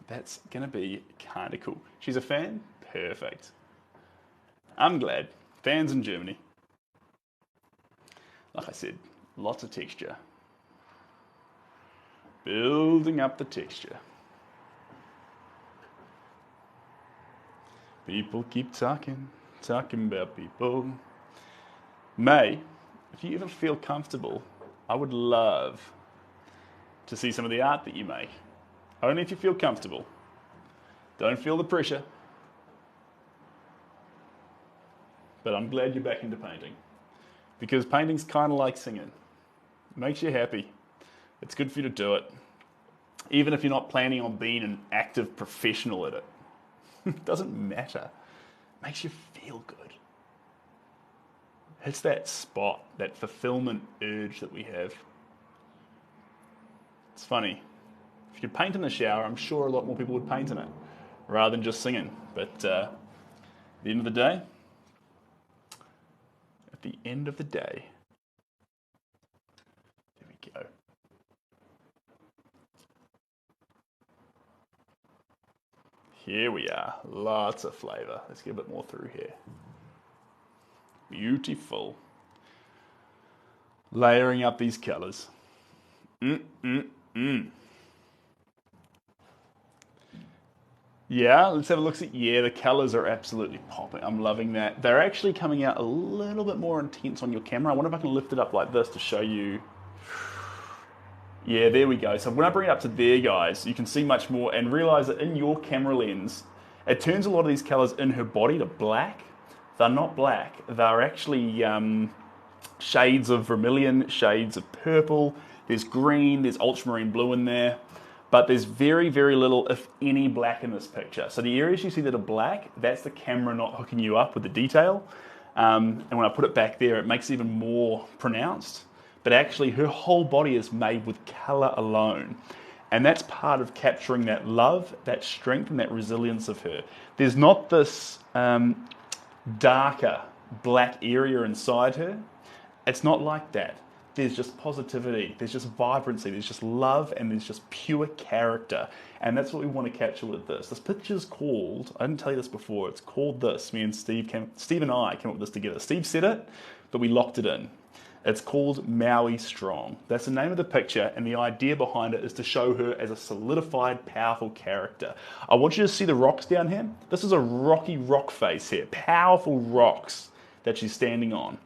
that's going to be kind of cool. She's a fan? Perfect. I'm glad. Fans in Germany. Like I said, lots of texture. Building up the texture. People keep talking about people. May, if you ever feel comfortable, I would love to see some of the art that you make. Only if you feel comfortable. Don't feel the pressure. But I'm glad you're back into painting. Because painting's kind of like singing. It makes you happy. It's good for you to do it. Even if you're not planning on being an active professional at it. It doesn't matter. It makes you feel good. It's that spot, that fulfillment urge that we have. It's funny. If you could paint in the shower, I'm sure a lot more people would paint in it, rather than just singing. But at the end of the day, there we go. Here we are, lots of flavour. Let's get a bit more through here. Beautiful. Layering up these colours. Yeah, let's have a look. Yeah, the colours are absolutely popping. I'm loving that. They're actually coming out a little bit more intense on your camera. I wonder if I can lift it up like this to show you. Yeah, there we go. So when I bring it up to there, guys, you can see much more and realise that in your camera lens, it turns a lot of these colours in her body to black. They're not black. They're actually shades of vermilion, shades of purple. There's green, there's ultramarine blue in there. But there's very, very little, if any, black in this picture. So the areas you see that are black, that's the camera not hooking you up with the detail. And when I put it back there, it makes it even more pronounced. But actually, her whole body is made with colour alone. And that's part of capturing that love, that strength, and that resilience of her. There's not this darker black area inside her. It's not like that. There's just positivity, there's just vibrancy, there's just love, and there's just pure character. And that's what we want to capture with this. This picture's called, I didn't tell you this before, it's called this. Me and Steve and I came up with this together. Steve said it, but we locked it in. It's called Maui Strong. That's the name of the picture, and the idea behind it is to show her as a solidified, powerful character. I want you to see the rocks down here. This is a rocky rock face here, powerful rocks that she's standing on.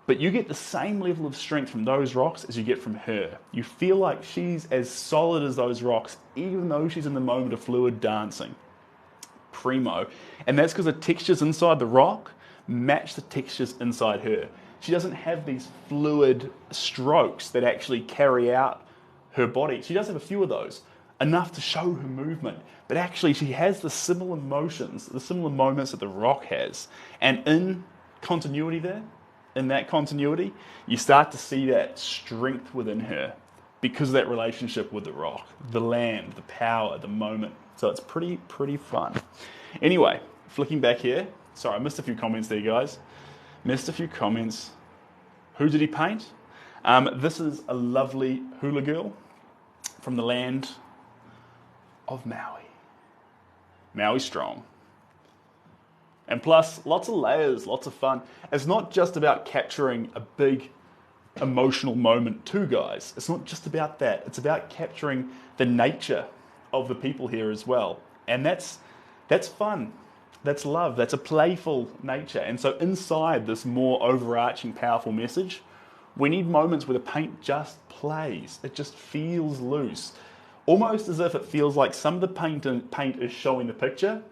But you get the same level of strength from those rocks as you get from her. You feel like she's as solid as those rocks, even though she's in the moment of fluid dancing. Primo. And that's because the textures inside the rock match the textures inside her. She doesn't have these fluid strokes that actually carry out her body. She does have a few of those, enough to show her movement. But actually she has the similar motions, the similar moments that the rock has. And in continuity there, in that continuity, you start to see that strength within her because of that relationship with the rock, the land, the power, the moment. So it's pretty fun. Anyway, flicking back here. Sorry, I missed a few comments there, guys. Missed a few comments. Who did he paint? This is a lovely hula girl from the land of Maui. Maui Strong. And plus, lots of layers, lots of fun. It's not just about capturing a big emotional moment too, guys. It's not just about that. It's about capturing the nature of the people here as well. And that's fun. That's love. That's a playful nature. And so inside this more overarching, powerful message, we need moments where the paint just plays. It just feels loose. Almost as if it feels like some of the paint is showing the picture,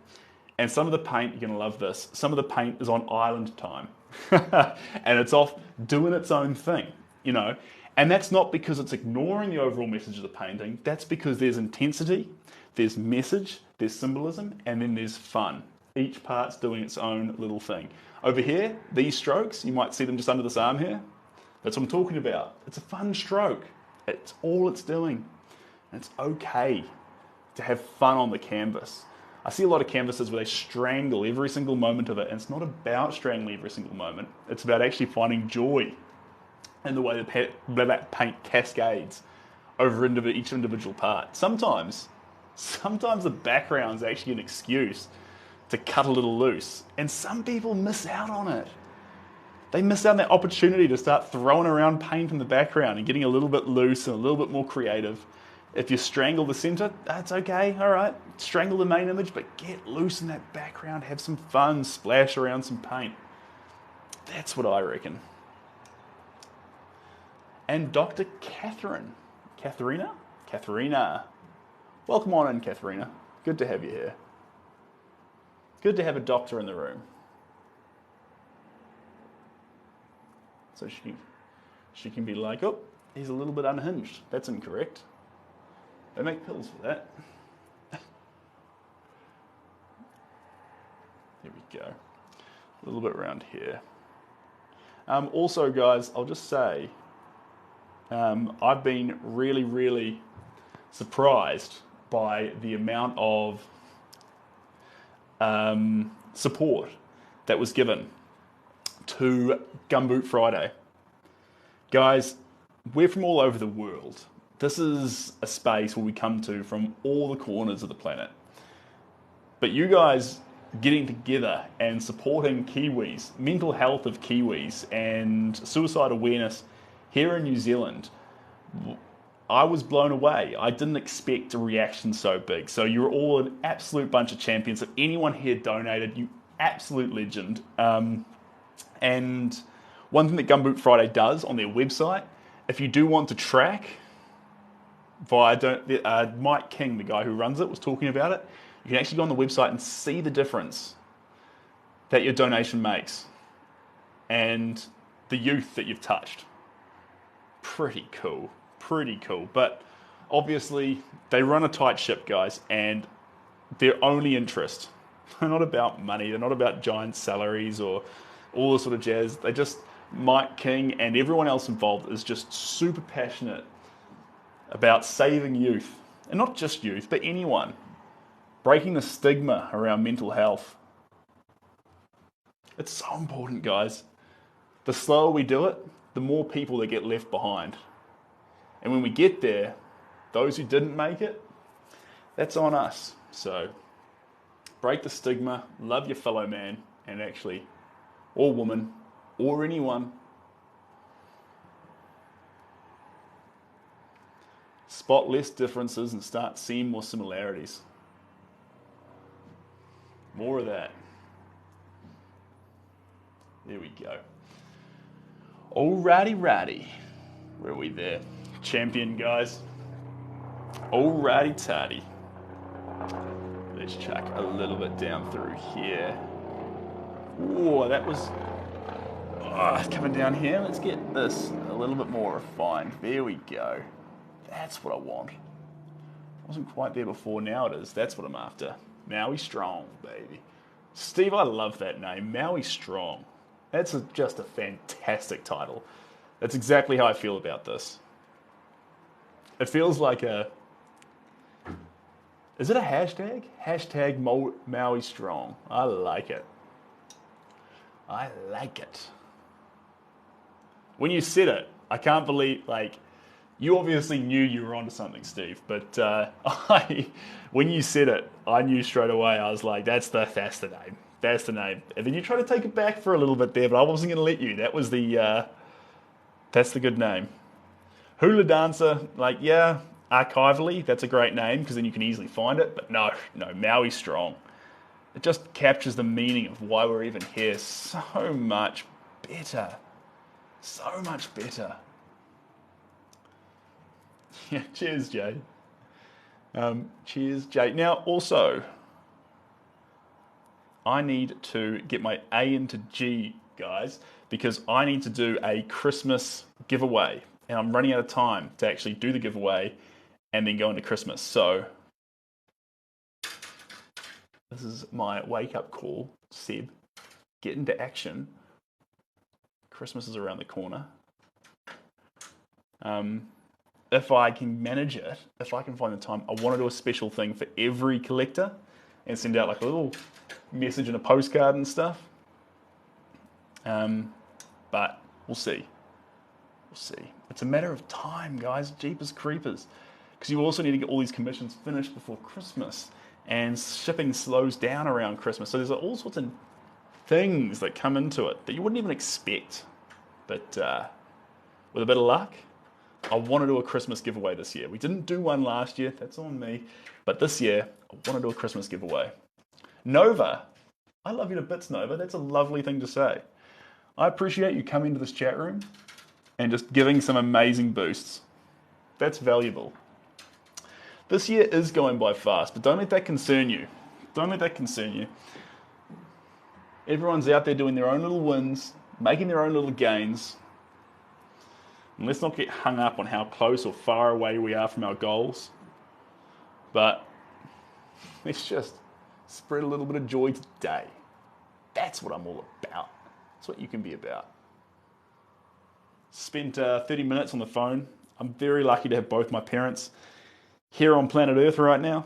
and some of the paint, you're going to love this, some of the paint is on island time. And it's off doing its own thing, you know. And that's not because it's ignoring the overall message of the painting. That's because there's intensity, there's message, there's symbolism, and then there's fun. Each part's doing its own little thing. Over here, these strokes, you might see them just under this arm here. That's what I'm talking about. It's a fun stroke. It's all it's doing. And it's okay to have fun on the canvas. I see a lot of canvases where they strangle every single moment of it, and it's not about strangling every single moment. It's about actually finding joy in the way that paint cascades over each individual part. Sometimes the background's actually an excuse to cut a little loose, and some people miss out on it. They miss out on that opportunity to start throwing around paint in the background and getting a little bit loose and a little bit more creative. If you strangle the center, that's okay, all right. Strangle the main image, but get loose in that background, have some fun, splash around some paint. That's what I reckon. And Dr. Katharina? Welcome on in, Katharina. Good to have you here. Good to have a doctor in the room. So she can be like, oh, he's a little bit unhinged. That's incorrect. They make pills for that. There we go. A little bit around here. Also, guys, I'll just say, I've been really, really surprised by the amount of support that was given to Gumboot Friday. Guys, we're from all over the world. This is a space where we come to from all the corners of the planet. But you guys getting together and supporting Kiwis, mental health of Kiwis, and suicide awareness here in New Zealand, I was blown away. I didn't expect a reaction so big. So you're all an absolute bunch of champions. If anyone here donated, you absolute legend. And one thing that Gumboot Friday does on their website, if you do want to track via Mike King, the guy who runs it, was talking about it. You can actually go on the website and see the difference that your donation makes and the youth that you've touched. Pretty cool. But obviously, they run a tight ship, guys, and their only interest, they're not about money, they're not about giant salaries or all this sort of jazz. They just, Mike King and everyone else involved is just super passionate about saving youth, and not just youth, but anyone. Breaking the stigma around mental health. It's so important, guys. The slower we do it, the more people that get left behind. And when we get there, those who didn't make it, that's on us. So, break the stigma, love your fellow man, and actually, or woman, or anyone. Spot less differences and start seeing more similarities. More of that. There we go. Alrighty. Where are we there? Champion, guys. Alrighty. Let's check a little bit down through here. Whoa, that was coming down here. Let's get this a little bit more refined. There we go. That's what I want. Wasn't quite there before, now it is. That's what I'm after. Maui Strong, baby. Steve, I love that name. Maui Strong. That's just a fantastic title. That's exactly how I feel about this. It feels like a... Is it a hashtag? Hashtag Maui Strong. I like it. When you said it, I can't believe, you obviously knew you were onto something, Steve, but when you said it, I knew straight away. I was like, that's the name. That's the name. And then you try to take it back for a little bit there, but I wasn't going to let you. That was that's the good name. Hula Dancer, like, yeah, archivally, that's a great name because then you can easily find it. But no, Maui Strong. It just captures the meaning of why we're even here so much better. So much better. Yeah, cheers, Jay. Cheers, Jay. Now, also, I need to get my A into G, guys, because I need to do a Christmas giveaway. And I'm running out of time to actually do the giveaway and then go into Christmas. So, this is my wake-up call, Seb. Get into action. Christmas is around the corner. If I can manage it, if I can find the time, I want to do a special thing for every collector and send out like a little message and a postcard and stuff. But we'll see. We'll see. It's a matter of time, guys. Jeepers creepers. Because you also need to get all these commissions finished before Christmas. And shipping slows down around Christmas. So there's all sorts of things that come into it that you wouldn't even expect. But with a bit of luck, I want to do a Christmas giveaway this year. We didn't do one last year. That's on me. But this year, I want to do a Christmas giveaway. Nova. I love you to bits, Nova. That's a lovely thing to say. I appreciate you coming to this chat room and just giving some amazing boosts. That's valuable. This year is going by fast, but don't let that concern you. Don't let that concern you. Everyone's out there doing their own little wins, making their own little gains. And let's not get hung up on how close or far away we are from our goals. But let's just spread a little bit of joy today. That's what I'm all about. That's what you can be about. Spent 30 minutes on the phone. I'm very lucky to have both my parents here on planet Earth right now.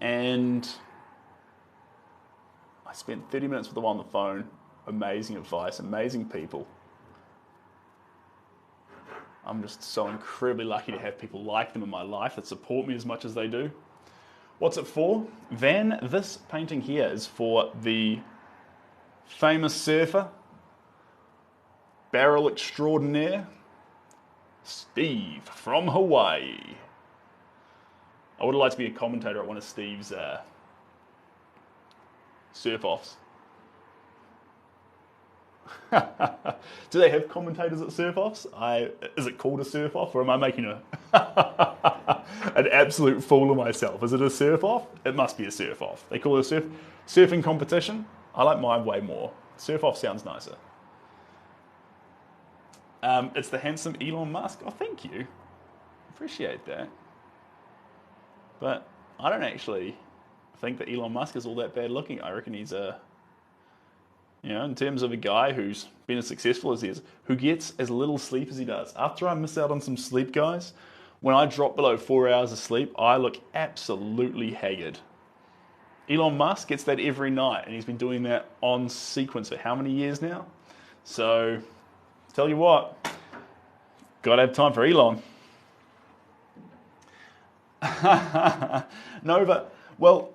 And I spent 30 minutes with them on the phone. Amazing advice, amazing people. I'm just so incredibly lucky to have people like them in my life that support me as much as they do. What's it for? Van, this painting here is for the famous surfer, barrel extraordinaire, Steve from Hawaii. I would have liked to be a commentator at one of Steve's surf-offs. Do they have commentators at surf-offs? Is it called a surf-off, or am I making an absolute fool of myself? Is it a surf-off? It must be a surf-off. They call it a surfing competition. I like mine way more. Surf-off sounds nicer. It's the handsome Elon Musk. Oh, thank you. Appreciate that. But I don't actually think that Elon Musk is all that bad looking. I reckon he's in terms of a guy who's been as successful as he is, who gets as little sleep as he does. After I miss out on some sleep, guys, when I drop below 4 hours of sleep, I look absolutely haggard. Elon Musk gets that every night, and he's been doing that on sequence for how many years now? So, tell you what, gotta have time for Elon. Nova, well,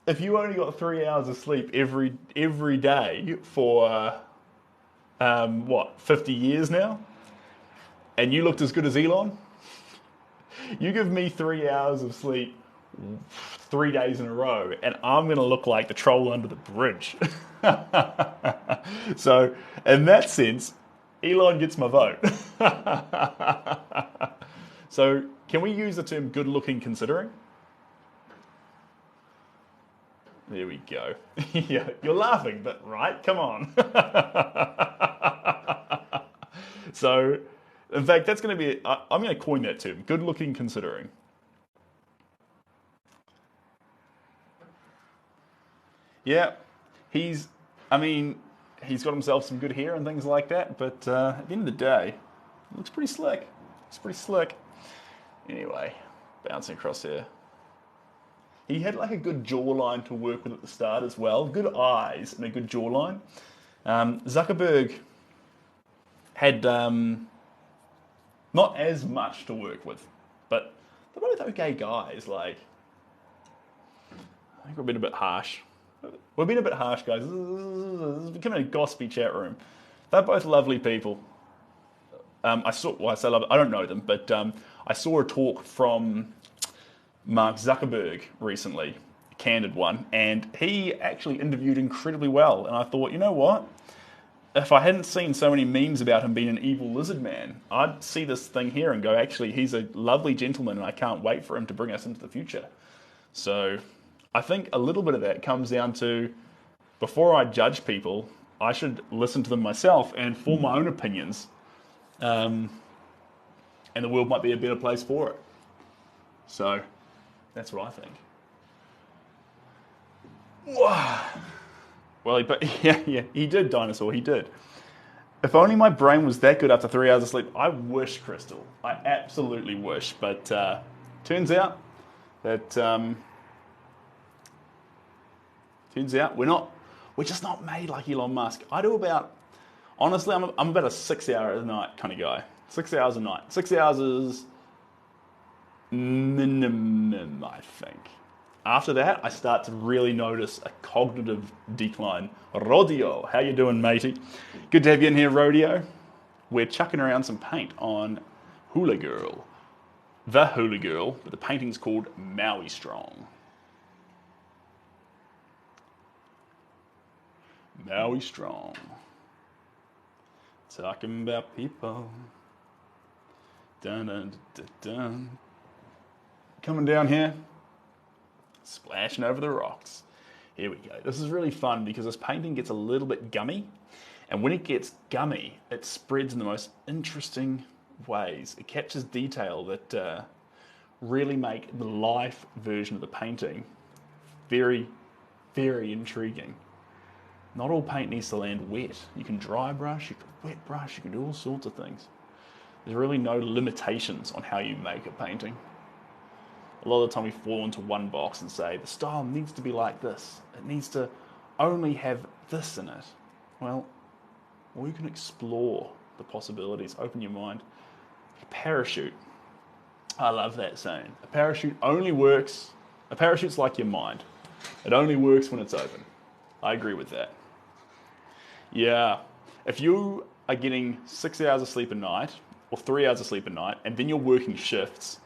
if you only got 3 hours of sleep every day for 50 years now, and you looked as good as Elon, you give me 3 hours of sleep 3 days in a row, and I'm going to look like the troll under the bridge. So, in that sense, Elon gets my vote. So, can we use the term good looking considering? There we go. Yeah, you're laughing, but right? Come on. So, in fact, that's going to be, I'm going to coin that term, good looking considering. Yeah, he's got himself some good hair and things like that, but at the end of the day, he looks pretty slick. It's pretty slick. Anyway, bouncing across here. He had like a good jawline to work with at the start as well. Good eyes and a good jawline. Zuckerberg had not as much to work with, but they're both okay guys. Like, I think we're a bit harsh. We're being a bit harsh, guys. This is becoming a gossipy chat room. They're both lovely people. I say love. I don't know them, but I saw a talk from Mark Zuckerberg recently, a candid one, and he actually interviewed incredibly well. And I thought, you know what? If I hadn't seen so many memes about him being an evil lizard man, I'd see this thing here and go, actually, he's a lovely gentleman, and I can't wait for him to bring us into the future. So I think a little bit of that comes down to, before I judge people, I should listen to them myself and form my own opinions. And the world might be a better place for it. So that's what I think. Wow. Well, he did, Dinosaur, he did. If only my brain was that good after 3 hours of sleep. I wish, Crystal. I absolutely wish. But turns out that we're just not made like Elon Musk. Honestly, I'm about a 6 hour a night kind of guy. 6 hours a night. 6 hours is minimum, I think. After that, I start to really notice a cognitive decline. Rodeo, how you doing, matey? Good to have you in here, Rodeo. We're chucking around some paint on Hula Girl. The Hula Girl, but the painting's called Maui Strong. Maui Strong. Talking about people. Dun, dun, dun, dun. Coming down here. Splashing over the rocks. Here we go. This is really fun because this painting gets a little bit gummy. And when it gets gummy, it spreads in the most interesting ways. It captures detail that really make the life version of the painting very, very intriguing. Not all paint needs to land wet. You can dry brush, you can wet brush, you can do all sorts of things. There's really no limitations on how you make a painting. A lot of the time we fall into one box and say, the style needs to be like this. It needs to only have this in it. Well, you can explore the possibilities, open your mind. A parachute. I love that saying. A parachute's like your mind. It only works when it's open. I agree with that. Yeah, if you are getting 6 hours of sleep a night, or 3 hours of sleep a night, and then you're working shifts,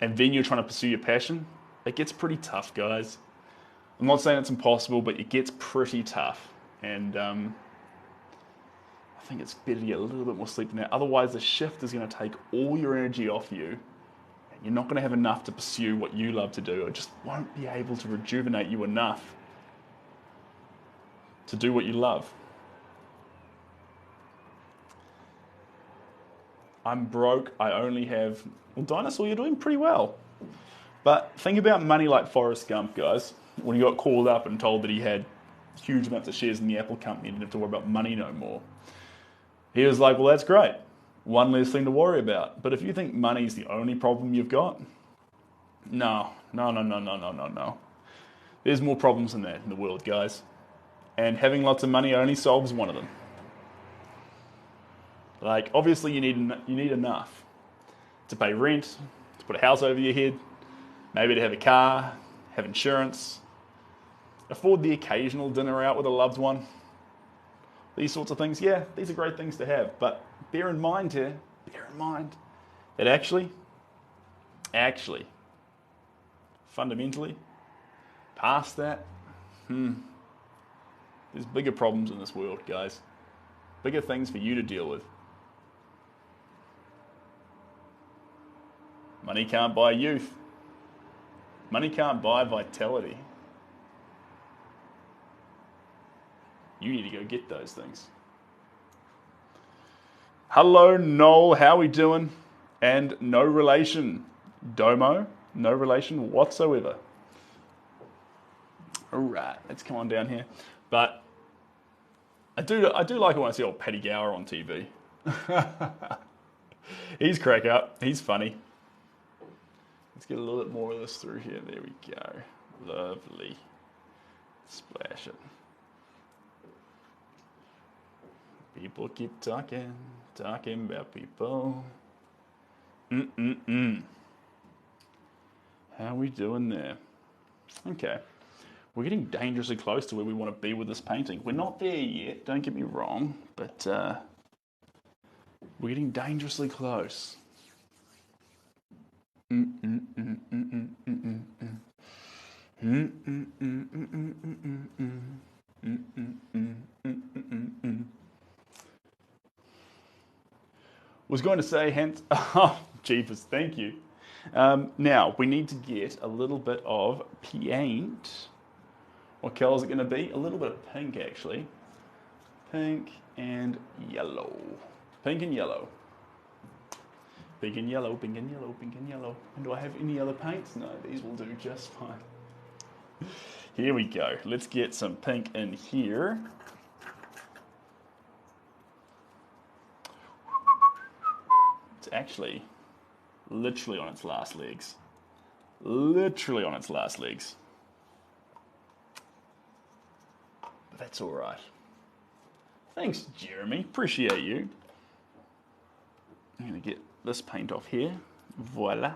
and then you're trying to pursue your passion, it gets pretty tough, guys. I'm not saying it's impossible, but it gets pretty tough. And I think it's better to get a little bit more sleep than that. Otherwise, the shift is going to take all your energy off you. And you're not going to have enough to pursue what you love to do. It just won't be able to rejuvenate you enough to do what you love. I'm broke, I only have... Well, Dinosaur, you're doing pretty well. But think about money like Forrest Gump, guys. When he got called up and told that he had huge amounts of shares in the Apple company and didn't have to worry about money no more. He was like, well, that's great. One less thing to worry about. But if you think money's the only problem you've got, no. There's more problems than that in the world, guys. And having lots of money only solves one of them. Like, obviously you need enough to pay rent, to put a house over your head, maybe to have a car, have insurance, afford the occasional dinner out with a loved one. These sorts of things, yeah, these are great things to have. But bear in mind that actually, fundamentally, past that, there's bigger problems in this world, guys. Bigger things for you to deal with. Money can't buy youth. Money can't buy vitality. You need to go get those things. Hello, Noel. How we doing? And no relation. Domo. No relation whatsoever. All right, let's come on down here. But I do like it when I see old Paddy Gower on TV. He's crack up. He's funny. Let's get a little bit more of this through here. There we go. Lovely. Splash it. People keep talking about people. How we doing there? Okay. We're getting dangerously close to where we want to be with this painting. We're not there yet, don't get me wrong, but we're getting dangerously close. Was going to say, hence, oh, jeepers, thank you. Now, we need to get a little bit of paint. What colour is it going to be? A little bit of pink, actually. Pink and yellow. Pink and yellow. Pink and yellow, pink and yellow, pink and yellow. And do I have any other paints? No, these will do just fine. Here we go. Let's get some pink in here. It's actually literally on its last legs. Literally on its last legs. But that's all right. Thanks, Jeremy. Appreciate you. I'm going to get this paint off here. Voila.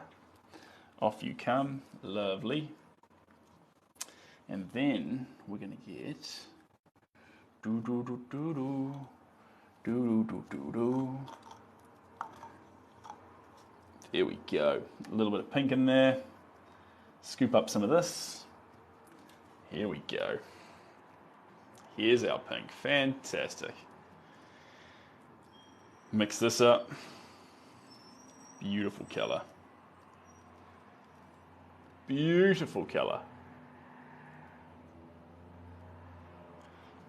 Off you come. Lovely. And then we're going to get There we go. A little bit of pink in there. Scoop up some of this. Here we go. Here's our pink. Fantastic. Mix this up. Beautiful colour. Beautiful colour.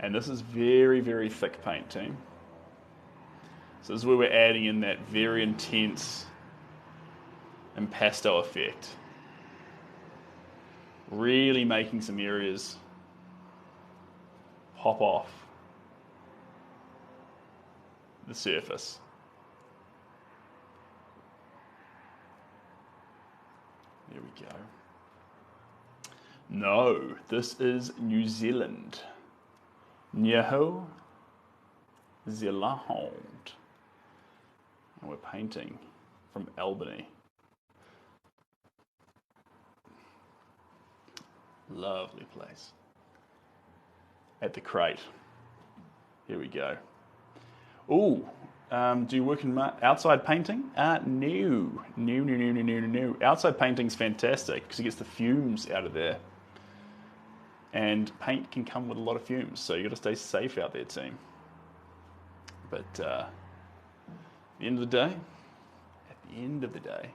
And this is very, very thick paint, team. So this is where we're adding in that very intense impasto effect. Really making some areas pop off the surface. There we go. No, this is New Zealand. New Zealand. And we're painting from Albany. Lovely place. At the crate. Here we go. Ooh, do you work in outside painting? No. Outside painting's fantastic because it gets the fumes out of there. And paint can come with a lot of fumes, so you got to stay safe out there, team. But at the end of the day,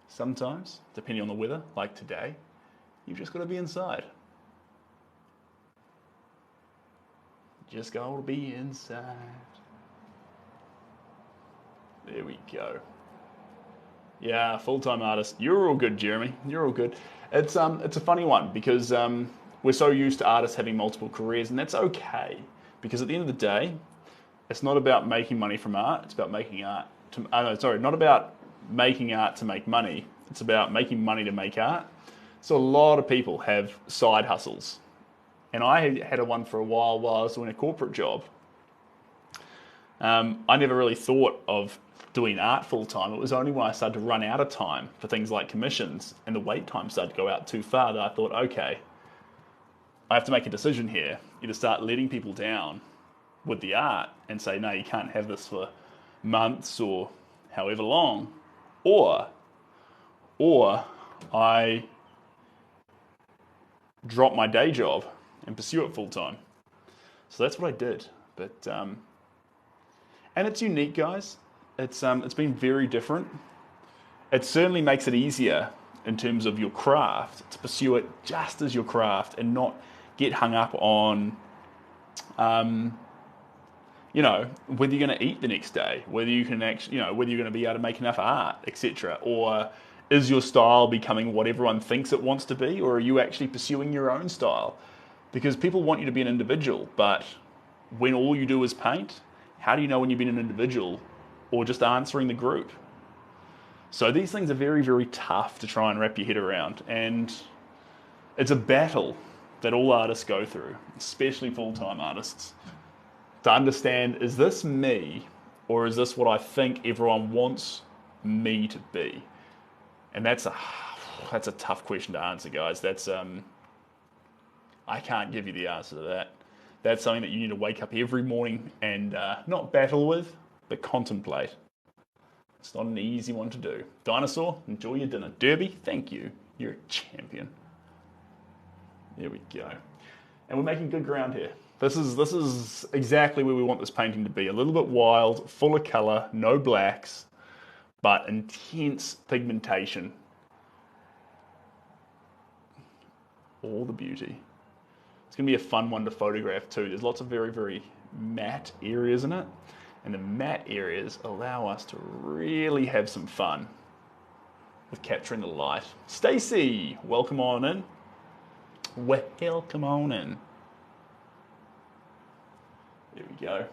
sometimes, depending on the weather, like today, you've just got to be inside. Just got to be inside. There we go. Yeah, full-time artist. You're all good, Jeremy. You're all good. It's a funny one because we're so used to artists having multiple careers, and that's okay. Because at the end of the day, it's not about making money from art. It's about making art to. Not about making art to make money. It's about making money to make art. So a lot of people have side hustles, and I had one for a while I was doing a corporate job. I never really thought of doing art full time. It was only when I started to run out of time for things like commissions and the wait time started to go out too far that I thought, okay, I have to make a decision here. Either start letting people down with the art and say, no, you can't have this for months or however long, or I drop my day job and pursue it full time. So that's what I did. But and it's unique, guys. It's been very different. It certainly makes it easier in terms of your craft to pursue it just as your craft and not get hung up on, whether you're going to eat the next day, whether you can actually, whether you're going to be able to make enough art, etc. Or is your style becoming what everyone thinks it wants to be, or are you actually pursuing your own style? Because people want you to be an individual, but when all you do is paint, how do you know when you've been an individual or just answering the group? So these things are very, very tough to try and wrap your head around. And it's a battle that all artists go through, especially full-time artists, to understand, is this me or is this what I think everyone wants me to be? And that's a tough question to answer, guys. That's I can't give you the answer to that. That's something that you need to wake up every morning and not battle with, but contemplate. It's not an easy one to do. Dinosaur, enjoy your dinner. Derby, thank you. You're a champion. There we go. And we're making good ground here. This is exactly where we want this painting to be. A little bit wild, full of colour, no blacks, but intense pigmentation. All the beauty. It's going to be a fun one to photograph too. There's lots of very, very matte areas in it. And the matte areas allow us to really have some fun with capturing the light. Stacy, welcome on in. Welcome on in. There we go.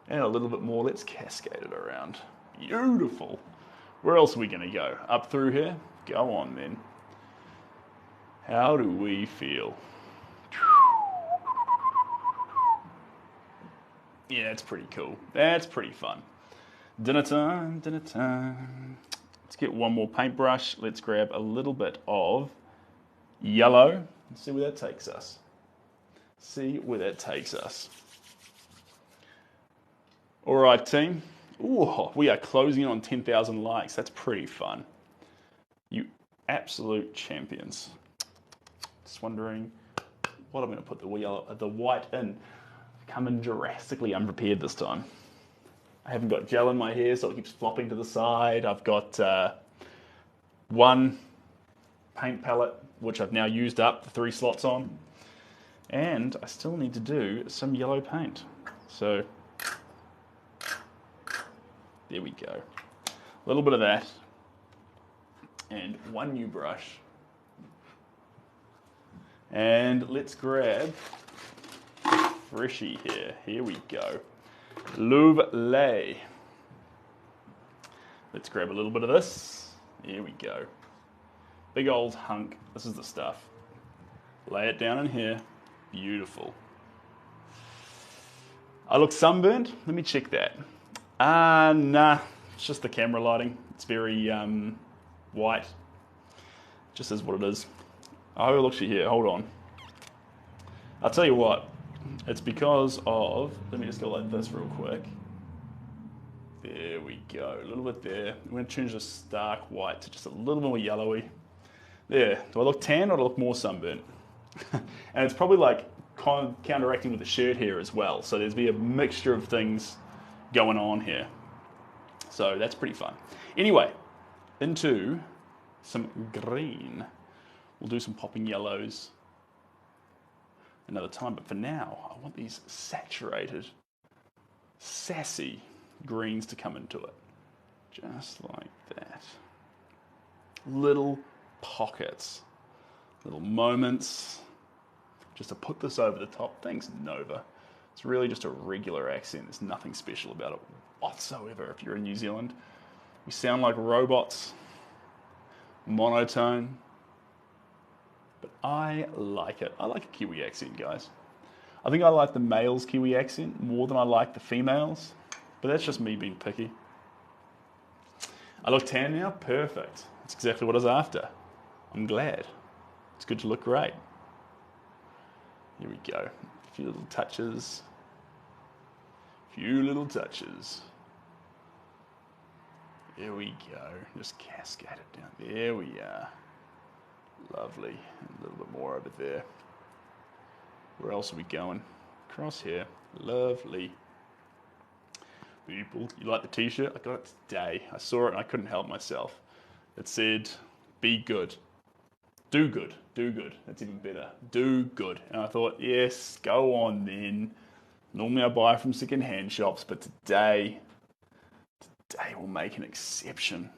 And a little bit more. Let's cascade it around. Beautiful. Where else are we going to go? Up through here? Go on then. How do we feel? Yeah, that's pretty cool. That's pretty fun. Dinner time, dinner time. Let's get one more paintbrush. Let's grab a little bit of yellow and see where that takes us. See where that takes us. All right, team. Ooh, we are closing in on 10,000 likes. That's pretty fun. You absolute champions. Just wondering what I'm going to put the white in. Coming drastically unprepared this time. I haven't got gel in my hair, so it keeps flopping to the side. I've got one paint palette, which I've now used up the 3 slots on. And I still need to do some yellow paint. So, there we go. A little bit of that. And one new brush. And let's grab Freshy here. Here we go. Lovely. Let's grab a little bit of this. Here we go. Big old hunk. This is the stuff. Lay it down in here. Beautiful. I look sunburned. Let me check that. Nah. It's just the camera lighting. It's very white. Just is what it is. I will look at you here. Hold on. I'll tell you what. It's because of, let me just go like this real quick. There we go, a little bit there. I'm going to change this stark white to just a little more yellowy. There, do I look tan or do I look more sunburnt? And it's probably like counteracting with the shirt here as well. So there's be a mixture of things going on here. So that's pretty fun. Anyway, into some green. We'll do some popping yellows another time, but for now, I want these saturated, sassy greens to come into it. Just like that. Little pockets, little moments, just to put this over the top. Thanks, Nova. It's really just a regular accent. There's nothing special about it whatsoever. If you're in New Zealand, we sound like robots, monotone. But I like it. I like a Kiwi accent, guys. I think I like the male's Kiwi accent more than I like the females. But that's just me being picky. I look tan now? Perfect. That's exactly what I was after. I'm glad. It's good to look great. Here we go. A few little touches. Few little touches. There we go. Just cascade it down. There we are. Lovely. A little bit more over there. Where else are we going? Across here. Lovely. People, you like the t-shirt? I got it today. I saw it and I couldn't help myself. It said, be good. Do good. Do good. That's even better. Do good. And I thought, yes, go on then. Normally I buy from second-hand shops, but today we'll make an exception.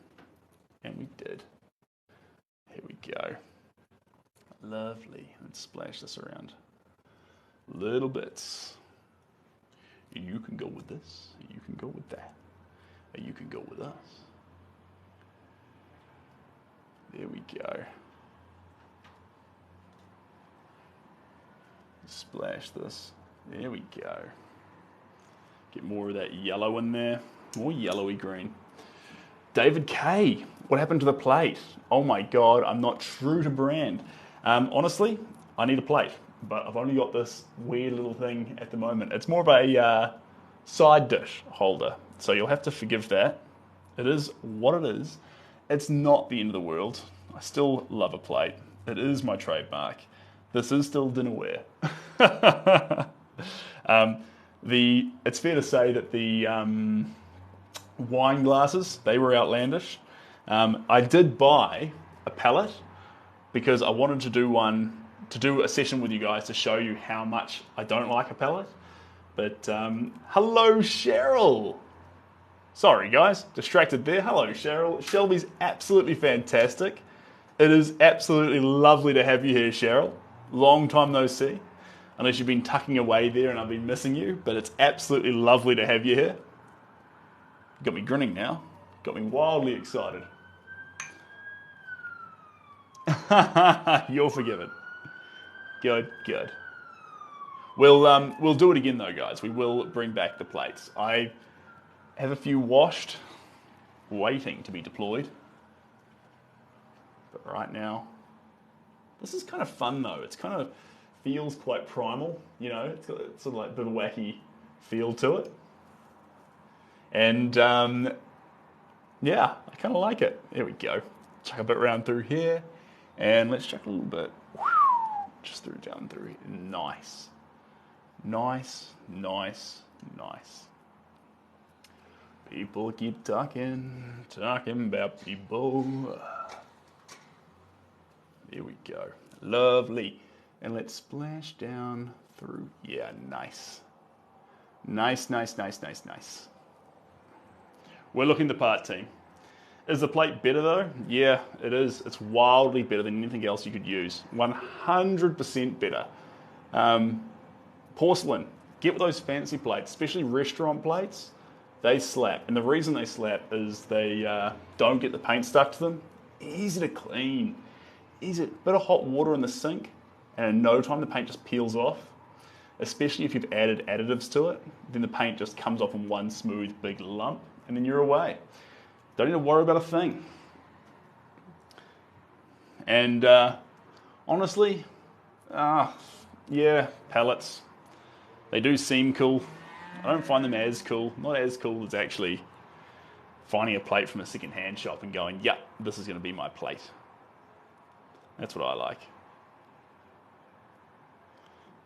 And we did. Here we go. Lovely. Let's splash this around. Little bits. You can go with this. You can go with that. You can go with us. There we go. Splash this. There we go. Get more of that yellow in there. More yellowy green. David K. What happened to the plate? Oh my God, I'm not true to brand. Honestly, I need a plate, but I've only got this weird little thing at the moment. It's more of a side dish holder, so you'll have to forgive that. It is what it is. It's not the end of the world. I still love a plate. It is my trademark. This is still dinnerware. It's fair to say that the wine glasses, they were outlandish. I did buy a palette because I wanted to do a session with you guys to show you how much I don't like a palette. But hello, Cheryl. Sorry, guys, distracted there. Hello, Cheryl. Shelby's absolutely fantastic. It is absolutely lovely to have you here, Cheryl. Long time no see. Unless you've been tucking away there and I've been missing you, but it's absolutely lovely to have you here. Got me grinning now. Got me wildly excited. You're forgiven. Good, good. We'll do it again though, guys. We will bring back the plates. I have a few washed, waiting to be deployed. But right now, this is kind of fun though. It's kind of feels quite primal, you know. It's got sort of like a bit of a wacky feel to it. And yeah, I kind of like it. There we go. Chuck a bit around through here. And let's chuck a little bit just down through here. Nice. Nice, nice, nice. People keep talking about people. There we go. Lovely. And let's splash down through. Yeah, nice. Nice, nice, nice, nice, nice. We're looking the part, team. Is the plate better though? Yeah, it is. It's wildly better than anything else you could use. 100% better. Porcelain. Get with those fancy plates, especially restaurant plates. They slap. And the reason they slap is they don't get the paint stuck to them. Easy to clean. Easy. Bit of hot water in the sink, and in no time the paint just peels off. Especially if you've added additives to it, then the paint just comes off in one smooth big lump, and then you're away. Don't need to worry about a thing. And honestly, yeah, palettes. They do seem cool. I don't find them as cool. Not as cool as actually finding a plate from a second-hand shop and going, yeah, this is going to be my plate. That's what I like.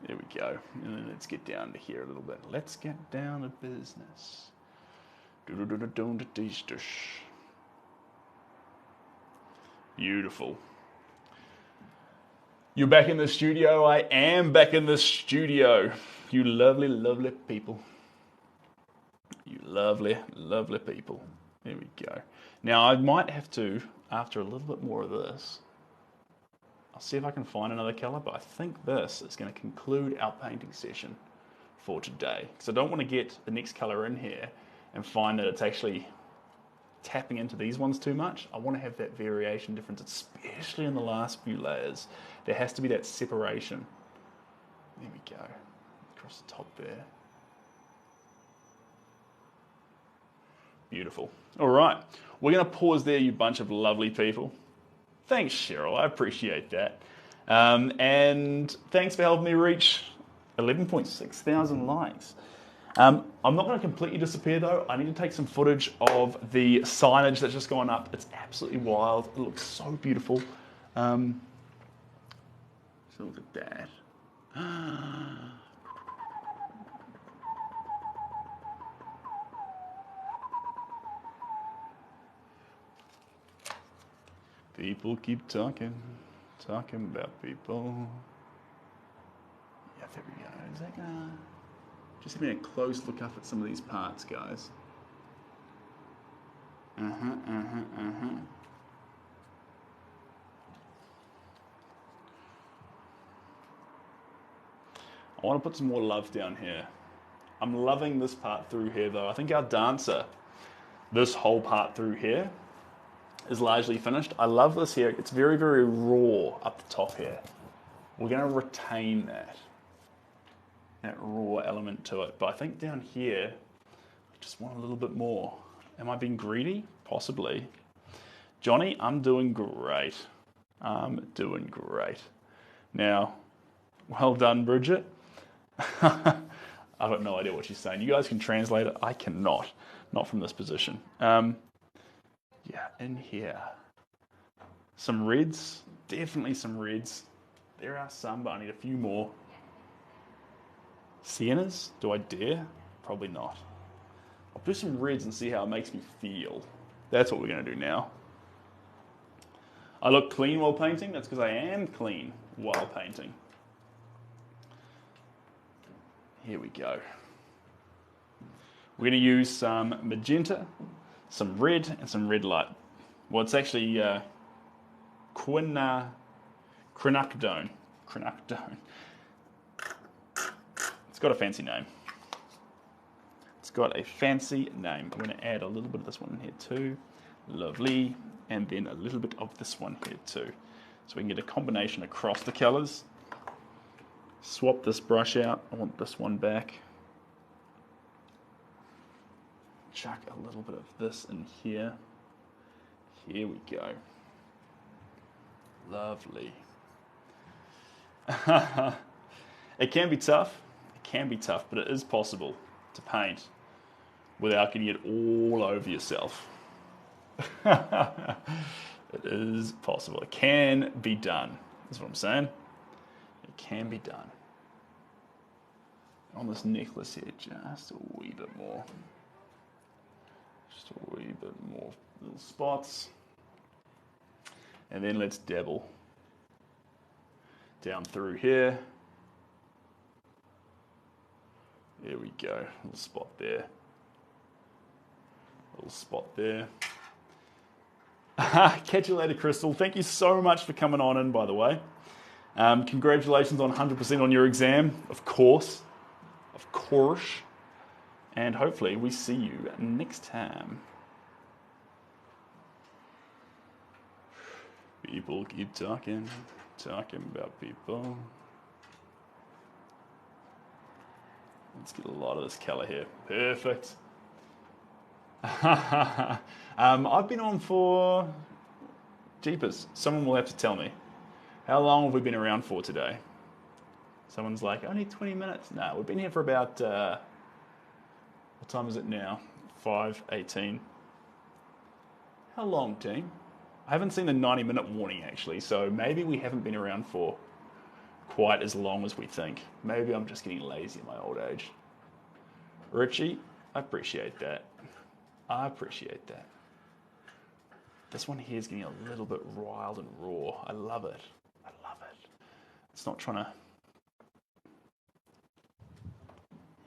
There we go. And then let's get down to here a little bit. Let's get down to business. Beautiful. You're back in the studio. I am back in the studio. You lovely, lovely people. You lovely, lovely people. There we go. Now I might have to, after a little bit more of this, I'll see if I can find another colour, but I think this is going to conclude our painting session for today. Because I don't want to get the next colour in here and find that it's actually tapping into these ones too much. I want to have that variation difference, especially in the last few layers. There has to be that separation. There we go. Across the top there. Beautiful. All right. We're going to pause there, you bunch of lovely people. Thanks, Cheryl. I appreciate that. And thanks for helping me reach 11.6 thousand likes. I'm not going to completely disappear though. I need to take some footage of the signage that's just gone up. It's absolutely wild. It looks so beautiful. So look at that. People keep talking about people. Yeah, there we go. Is that gonna... Just having a close look up at some of these parts, guys. I want to put some more love down here. I'm loving this part through here though. I think our dancer, this whole part through here, is largely finished. I love this here. It's very, very raw up the top here. We're going to retain that raw element to it. But I think down here, I just want a little bit more. Am I being greedy? Possibly. Johnny, I'm doing great. I'm doing great. Now, well done, Bridget. I've got no idea what she's saying. You guys can translate it. I cannot. Not from this position. Yeah, in here. Some reds. Definitely some reds. There are some, but I need a few more. Siennas? Do I dare? Probably not. I'll do some reds and see how it makes me feel. That's what we're going to do now. I look clean while painting. That's because I am clean while painting. Here we go. We're going to use some magenta, some red, and some red light. Well, it's actually quinacridone. Quinacridone. It's got a fancy name. It's got a fancy name. I'm going to add a little bit of this one in here too. Lovely. And then a little bit of this one here too. So we can get a combination across the colors. Swap this brush out. I want this one back. Chuck a little bit of this in here. Here we go. Lovely. It can be tough. It can be tough, but it is possible to paint without getting it all over yourself. It is possible. It can be done. That's what I'm saying. It can be done. On this necklace here, just a wee bit more. Just a wee bit more little spots. And then let's dabble down through here. There we go. Little spot there. Little spot there. Catch you later, Crystal. Thank you so much for coming on in, by the way. Congratulations on 100% on your exam, of course. Of course. And hopefully we see you next time. People keep talking about people. Let's get a lot of this color here. Perfect. I've been on for jeepers. Someone will have to tell me. How long have we been around for today? Someone's like, only 20 minutes. No, we've been here for about, what time is it now? 5:18. How long, team? I haven't seen the 90-minute warning, actually, so maybe we haven't been around for quite as long as we think. Maybe I'm just getting lazy at my old age. Richie, I appreciate that. I appreciate that. This one here is getting a little bit wild and raw. I love it. I love it. It's not trying to...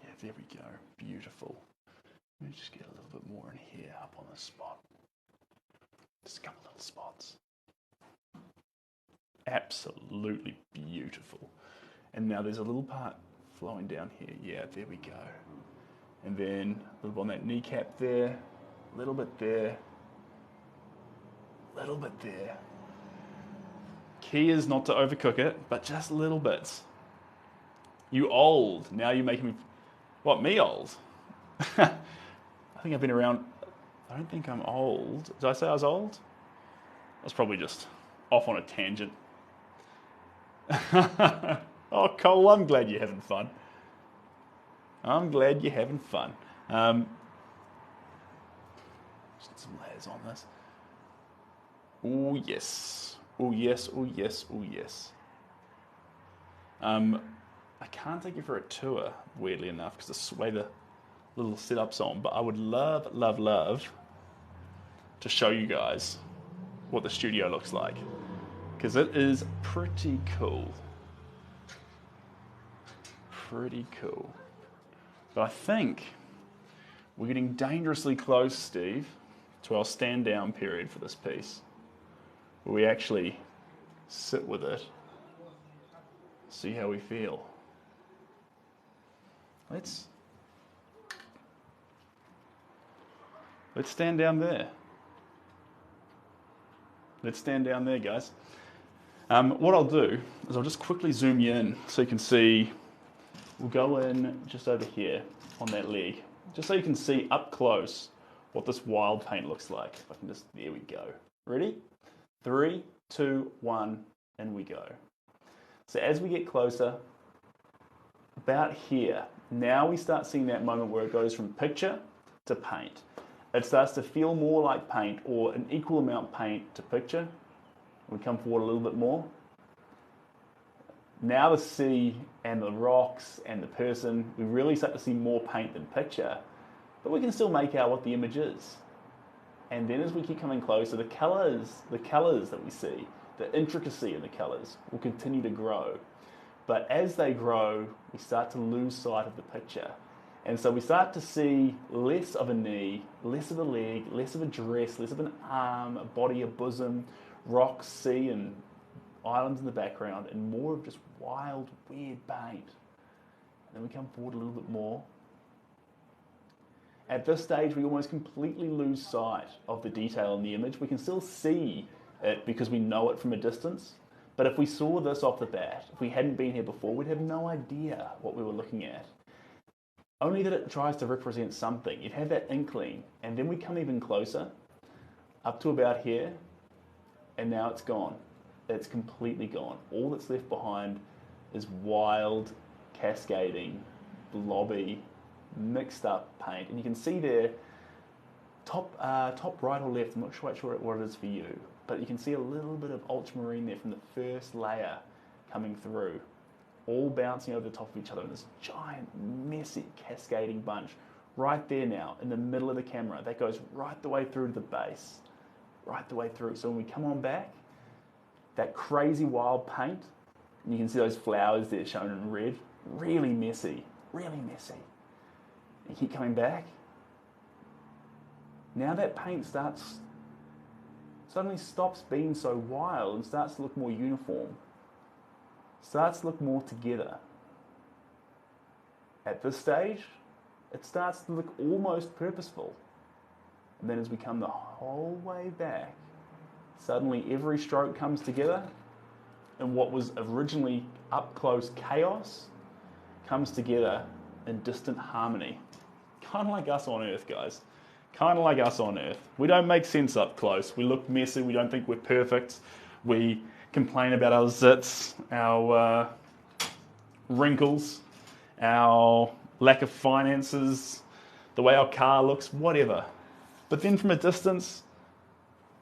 Yeah, there we go. Beautiful. Let me just get a little bit more in here, up on this spot. Just a couple little spots. Absolutely beautiful. And now there's a little part flowing down here. Yeah, there we go. And then a little bit on that kneecap there. A little bit there. A little bit there. Key is not to overcook it, but just little bits. You old. Now you're making me... What, me old? I think I've been around... I don't think I'm old. Did I say I was old? I was probably just off on a tangent. Oh, Cole, I'm glad you're having fun. I'm glad you're having fun. Just get some layers on this. Oh, yes. Oh, yes, oh, yes, oh, yes. I can't take you for a tour, weirdly enough, because the way the little setup's on, but I would love, love, love to show you guys what the studio looks like, because it is pretty cool. Pretty cool. But I think we're getting dangerously close, Steve, to our stand down period for this piece, where we actually sit with it, see how we feel. Let's stand down there. Let's stand down there, guys. What I'll do is I'll just quickly zoom you in so you can see. We'll go in just over here on that leg, just so you can see up close what this wild paint looks like. If I can just, there we go. Ready? 3, 2, 1, and we go. So as we get closer, about here, now we start seeing that moment where it goes from picture to paint. It starts to feel more like paint, or an equal amount paint to picture. We come forward a little bit more. Now the sea and the rocks and the person, we really start to see more paint than picture, but we can still make out what the image is. And then as we keep coming closer, the colors that we see, the intricacy in the colors will continue to grow. But as they grow, we start to lose sight of the picture. And so we start to see less of a knee, less of a leg, less of a dress, less of an arm, a body, a bosom, rocks, sea, and islands in the background, and more of just wild, weird paint. And then we come forward a little bit more. At this stage, we almost completely lose sight of the detail in the image. We can still see it because we know it from a distance. But if we saw this off the bat, if we hadn't been here before, we'd have no idea what we were looking at. Only that it tries to represent something. You'd have that inkling, and then we come even closer, up to about here, and now it's gone. It's completely gone. All that's left behind is wild, cascading, blobby, mixed up paint. And you can see there, top right or left, I'm not quite sure what it is for you, but you can see a little bit of ultramarine there from the first layer coming through, all bouncing over the top of each other in this giant, messy, cascading bunch. Right there now, in the middle of the camera, that goes right the way through to the base, right the way through. So when we come on back, that crazy wild paint, and you can see those flowers there shown in red, really messy, really messy. You keep coming back. Now that paint suddenly stops being so wild and starts to look more uniform, starts to look more together. At this stage, it starts to look almost purposeful. And then as we come the whole way back, suddenly every stroke comes together, and what was originally up close chaos comes together in distant harmony. Kind of like us on Earth, guys. Kind of like us on Earth. We don't make sense up close. We look messy. We don't think we're perfect. We complain about our zits, our wrinkles, our lack of finances, the way our car looks, whatever. But then from a distance,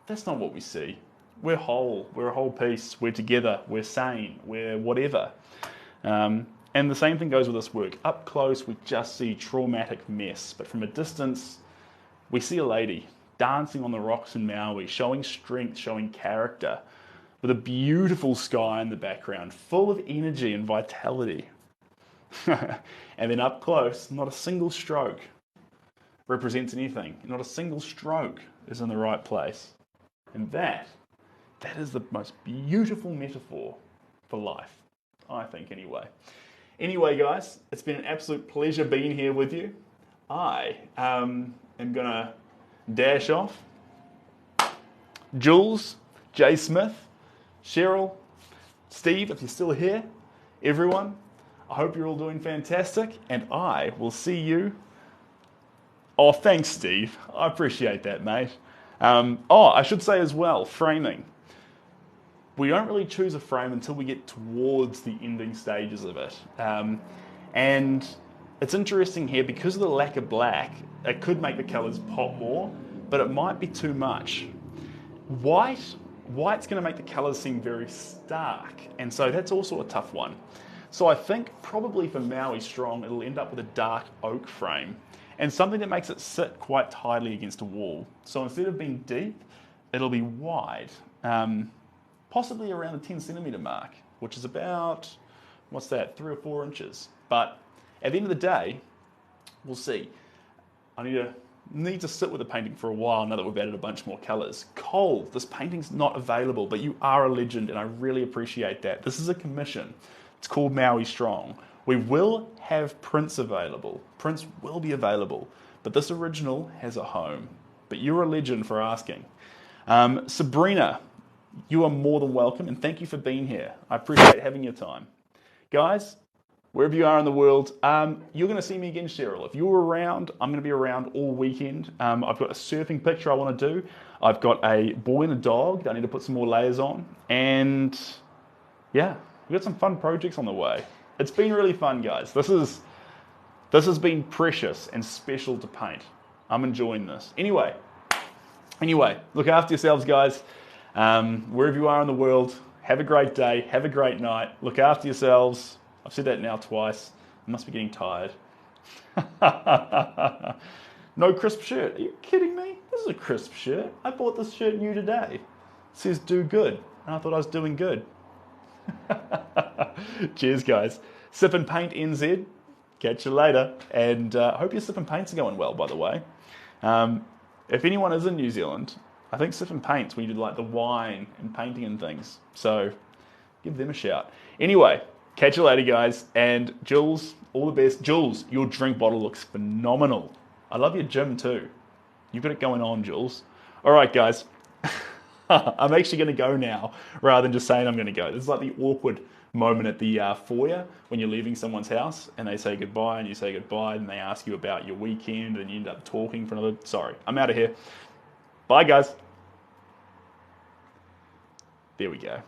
that's not what we see. We're whole. We're a whole piece. We're together. We're sane. We're whatever. And the same thing goes with this work. Up close, we just see traumatic mess. But from a distance, we see a lady dancing on the rocks in Maui, showing strength, showing character, with a beautiful sky in the background, full of energy and vitality. And then up close, not a single stroke represents anything. Not a single stroke is in the right place. And that is the most beautiful metaphor for life, I think anyway. Anyway, guys, it's been an absolute pleasure being here with you. I am going to dash off. Jules, Jay Smith, Cheryl, Steve, if you're still here, everyone, I hope you're all doing fantastic, and I will see you. Oh, thanks, Steve. I appreciate that, mate. I should say as well, framing. We don't really choose a frame until we get towards the ending stages of it. And it's interesting here, because of the lack of black, it could make the colours pop more, but it might be too much. White's going to make the colours seem very stark, and so that's also a tough one. So I think probably for Maui Strong, it'll end up with a dark oak frame, and something that makes it sit quite tightly against a wall. So instead of being deep, it'll be wide. Possibly around the 10 centimetre mark, which is about, 3 or 4 inches. But at the end of the day, we'll see. I need to sit with the painting for a while now that we've added a bunch more colours. Cole, this painting's not available, but you are a legend, and I really appreciate that. This is a commission. It's called Maui Strong. We will have prints available. Prints will be available, but this original has a home. But you're a legend for asking. Sabrina, you are more than welcome, and thank you for being here. I appreciate having your time. Guys, wherever you are in the world, you're going to see me again, Cheryl. If you're around, I'm going to be around all weekend. I've got a surfing picture I want to do. I've got a boy and a dog that I need to put some more layers on. And yeah, we've got some fun projects on the way. It's been really fun, guys. This has been precious and special to paint. I'm enjoying this. Anyway, look after yourselves, guys. Wherever you are in the world, have a great day, have a great night. Look after yourselves. I've said that now twice. I must be getting tired. No crisp shirt. Are you kidding me? This is a crisp shirt. I bought this shirt new today. It says do good. And I thought I was doing good. Cheers, guys. Sip and Paint NZ. Catch you later. And I hope your Sip and Paints are going well, by the way. If anyone is in New Zealand, I think Sip and Paints where you do like the wine and painting and things. So give them a shout. Anyway, catch you later, guys. And Jules, all the best. Jules, your drink bottle looks phenomenal. I love your gym too. You've got it going on, Jules. All right, guys. I'm actually going to go now rather than just saying I'm going to go. This is like the awkward moment at the foyer when you're leaving someone's house and they say goodbye and you say goodbye and they ask you about your weekend and you end up talking for another... Sorry, I'm out of here. Bye, guys. There we go.